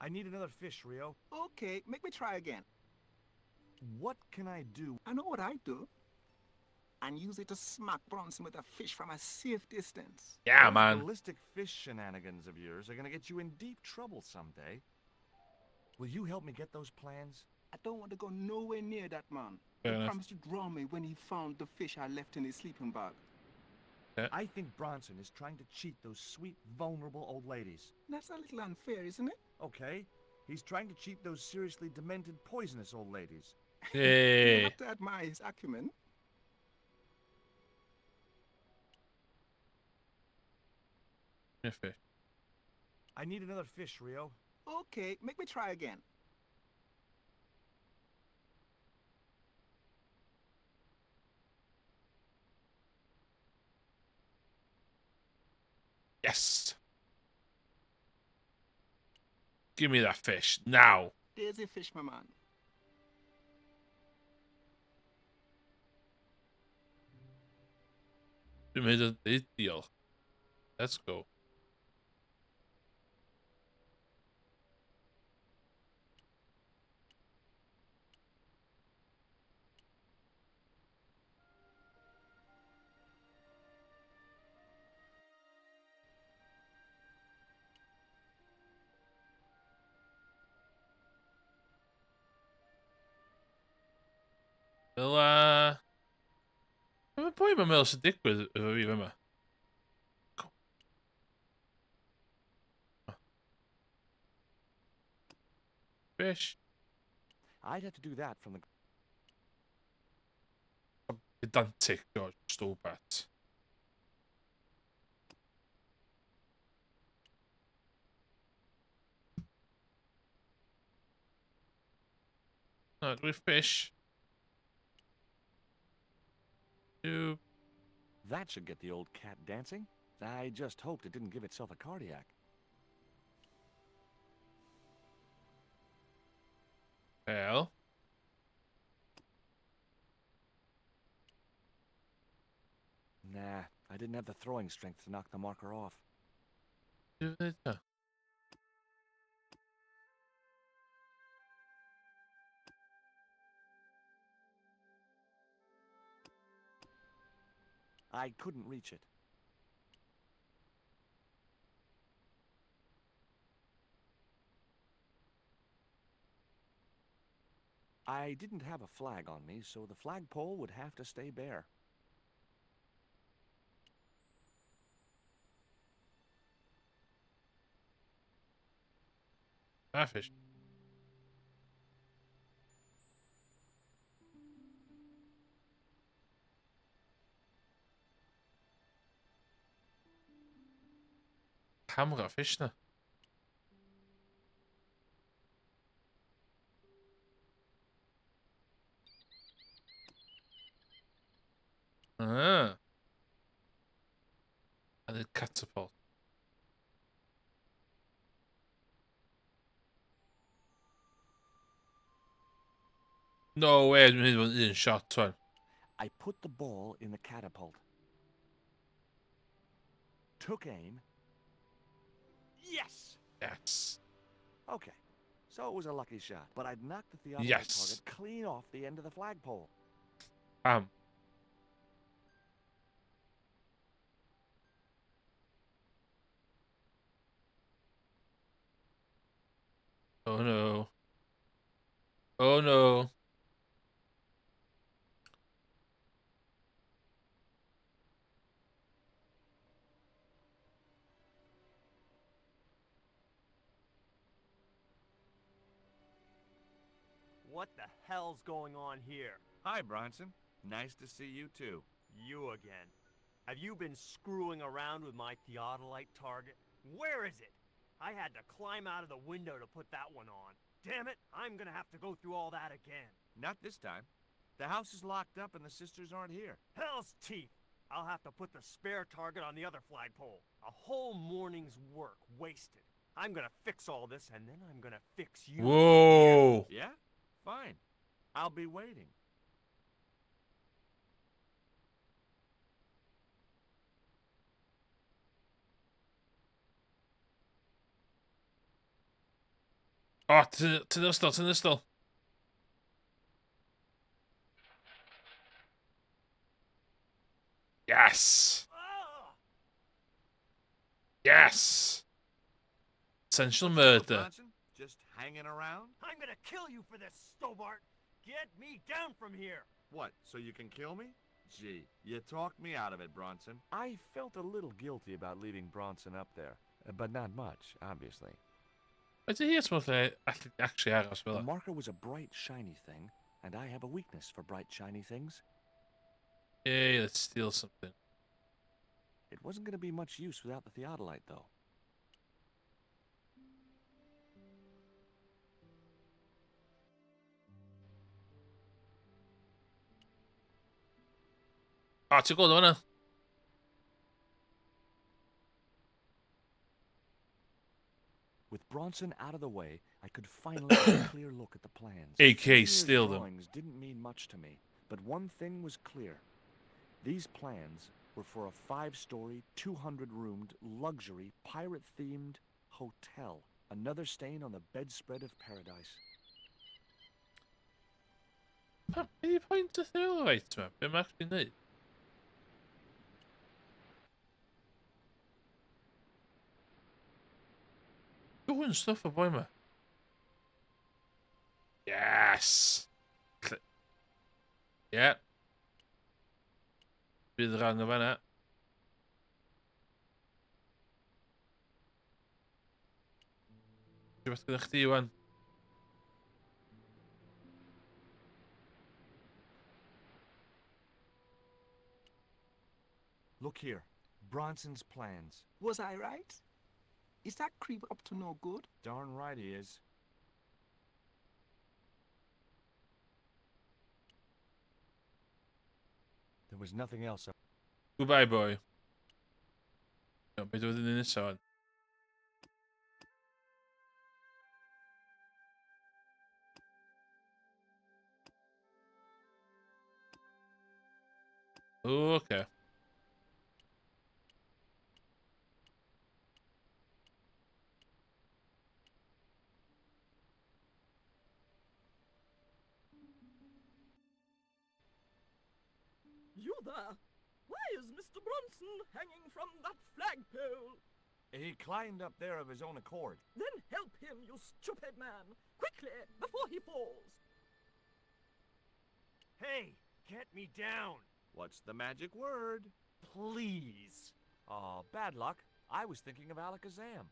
I need another fish, Rio. Okay, make me try again. What can I do? I know what I do. And use it to smack Bronson with a fish from a safe distance. Yeah, Those man. ballistic fish shenanigans of yours are gonna get you in deep trouble someday. Will you help me get those plans? I don't want to go nowhere near that man. Fair He enough. promised to drown me when he found the fish I left in his sleeping bag. Yeah. I think Bronson is trying to cheat those sweet, vulnerable old ladies. That's a little unfair, isn't it? Okay, he's trying to cheat those seriously demented, poisonous old ladies. You Hey. have to admire his acumen. Bring a fish. I need another fish, Rio. Okay, make me try again. Yes. Give me that fish now. There's a fish, my man. We made a deal. Let's go. Wel, mae'n boi mae'n meddwl sy'n digwydd efo fi fyma. Fish. I'd have to do that from the... Pedantic, George Stolbert. No, do we fish? Do... That should get the old cat dancing. I just hoped it didn't give itself a cardiac. Hell. Nah, I didn't have the throwing strength to knock the marker off. Do it. I couldn't reach it. I didn't have a flag on me, so the flagpole would have to stay bare. Fish. Camera fish na. Ah. And a catapult. No way, dwi'n mynd i un shot one. I put the ball in the catapult. Took aim. Yes! Yes. Okay, so it was a lucky shot, but I'd knocked the theatrical Yes. target clean off the end of the flagpole. Bam. Oh no. Oh no. What the hell's going on here? Hi, Bronson. Nice to see you, too. You again. Have you been screwing around with my theodolite target? Where is it? I had to climb out of the window to put that one on. Damn it, I'm gonna have to go through all that again. Not this time. The house is locked up and the sisters aren't here. Hell's teeth! I'll have to put the spare target on the other flagpole. A whole morning's work wasted. I'm gonna fix all this, and then I'm gonna fix you. Whoa! Yeah? Fine. I'll be waiting. Oh, to the still, to the still. Yes! Yes! Essential murder. Bronson, just hanging around? I'm gonna kill you for this, Stobart! Get me down from here! What, so you can kill me? Gee, you talked me out of it, Bronson. I felt a little guilty about leaving Bronson up there, but not much, obviously. Ydw hi smwth actually aros fel The o? marker was a bright, shiny thing, and I have a weakness for bright, shiny things. Hey, let's steal something. It wasn't going to be much use without the theodolite, though. O, ti'n gweld hwnna? With Bronson out of the way, I could finally get a clear look at the plans. AK, steal them. Drawings didn't mean much to me, but one thing was clear. These plans were for a 5-story, 200-roomed, luxury, pirate-themed hotel. Another stain on the bedspread of paradise. Pam, be di pwynt y theolwait yma? Be mae'n actually neud? Doing stuff o boi yma. Yes! Yeah. Bydd rhan o fanna. Rhywbeth gyda chdi, Iwan? Look here. Bronson's plans. Was I right? Is that creep up to no good? Darn right he is. There was nothing else. Goodbye, boy. No, beth oedd yn nesaf wan? Okay. You there? Why is Mr. Bronson hanging from that flagpole? He climbed up there of his own accord. Then help him, you stupid man! Quickly, before he falls! Hey, get me down! What's the magic word? Please! Oh, bad luck. I was thinking of Alakazam.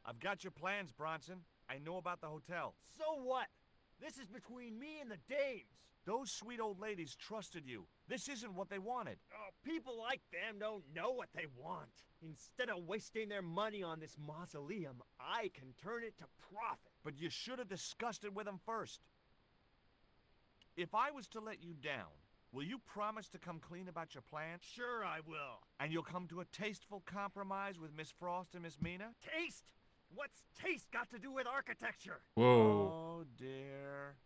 I've got your plans, Bronson. I know about the hotel. So what? This is between me and the dames. Those sweet old ladies trusted you. This isn't what they wanted. Oh, people like them don't know what they want. Instead of wasting their money on this mausoleum, I can turn it to profit. But you should have discussed it with them first. If I was to let you down, will you promise to come clean about your plans? Sure I will. And you'll come to a tasteful compromise with Miss Frost and Miss Mina? Taste? What's taste got to do with architecture? Whoa. Oh, dear.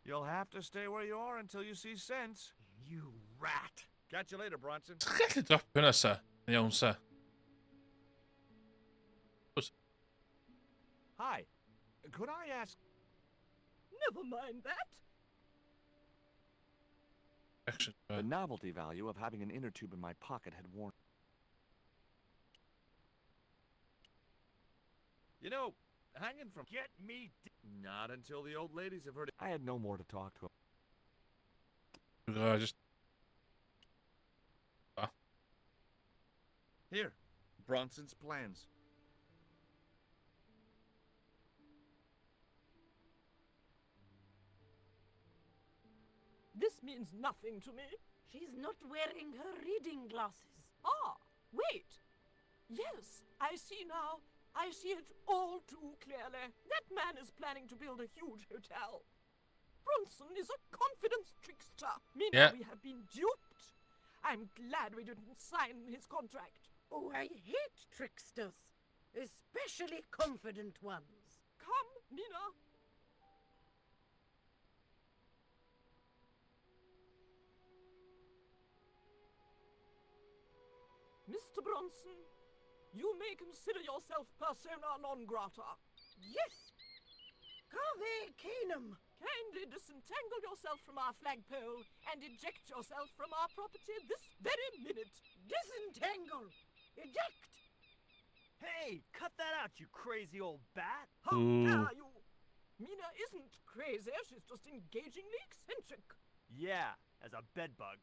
You'll have to stay where you are until you see sense. You rat. Catch you later, Bronson. Ti'n gallu dropio hwnna, sa? Yn iawn, sa? Hi. Could I ask... Never mind that. Action. The novelty value of having an inner tube in my pocket had worn... You know, hanging from... Get me... Not until the old ladies have heard it. I had no more to talk to him. Just... Ah. Here, Bronson's plans. This means nothing to me. She's not wearing her reading glasses. Ah, wait. Yes, I see now. I see it all too clearly. That man is planning to build a huge hotel. Bronson is a confidence trickster. Mina, Yeah. we have been duped. I'm glad we didn't sign his contract. Oh, I hate tricksters, especially confident ones. Come, Mina. Mr. Bronson, you may consider yourself persona non grata. Yes! Cave Keenum! Kindly disentangle yourself from our flagpole and eject yourself from our property this very minute. Disentangle! Eject! Hey, cut that out, you crazy old bat! How Ooh. dare you! Mina isn't crazy, she's just engagingly eccentric. Yeah, as a bedbug.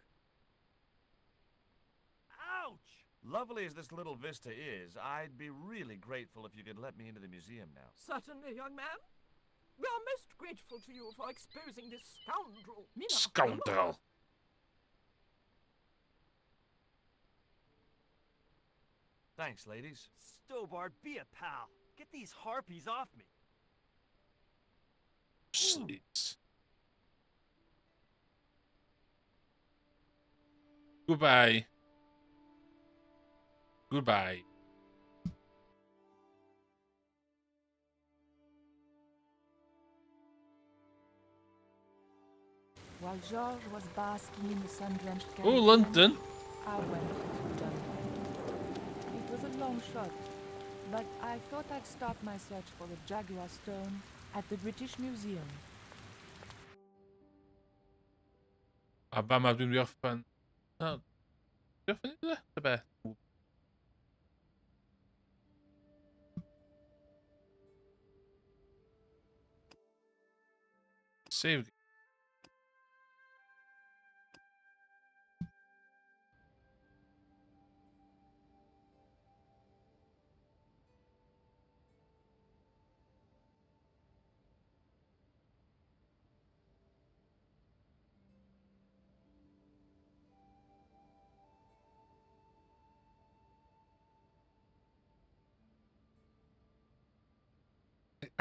Ouch! Lovely as this little vista is, I'd be really grateful if you could let me into the museum now. Certainly, young man. We are most grateful to you for exposing this scoundrel. Mina, Scoundrel. Thanks, ladies. Stobart, be a pal. Get these harpies off me. Sleeps. Goodbye. Goodbye. While George was basking in the sun-drenched Oh, Caribbean, London. I went to London. It was a long shot, but I thought I'd start my search for the Jaguar Stone at the British Museum. Aba ma dwi'n orffen. No. Dwi'n orffen iddo? Ta beth? Save.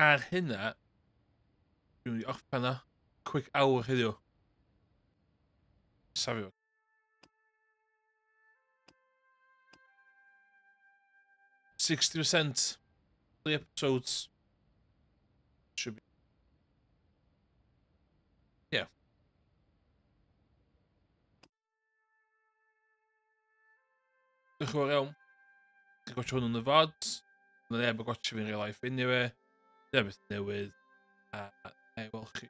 Ar hynna, dwi'n mynd i orffen o. Quick awr heddiw. Safio. %60 the episodes should be. Yeah. Diolch yn fawr iawn. Chi'n gwachio hwn yn y fod. Neb yn gwachio fi'n real life anyway. Dim beth newydd. A, ei, wel chi.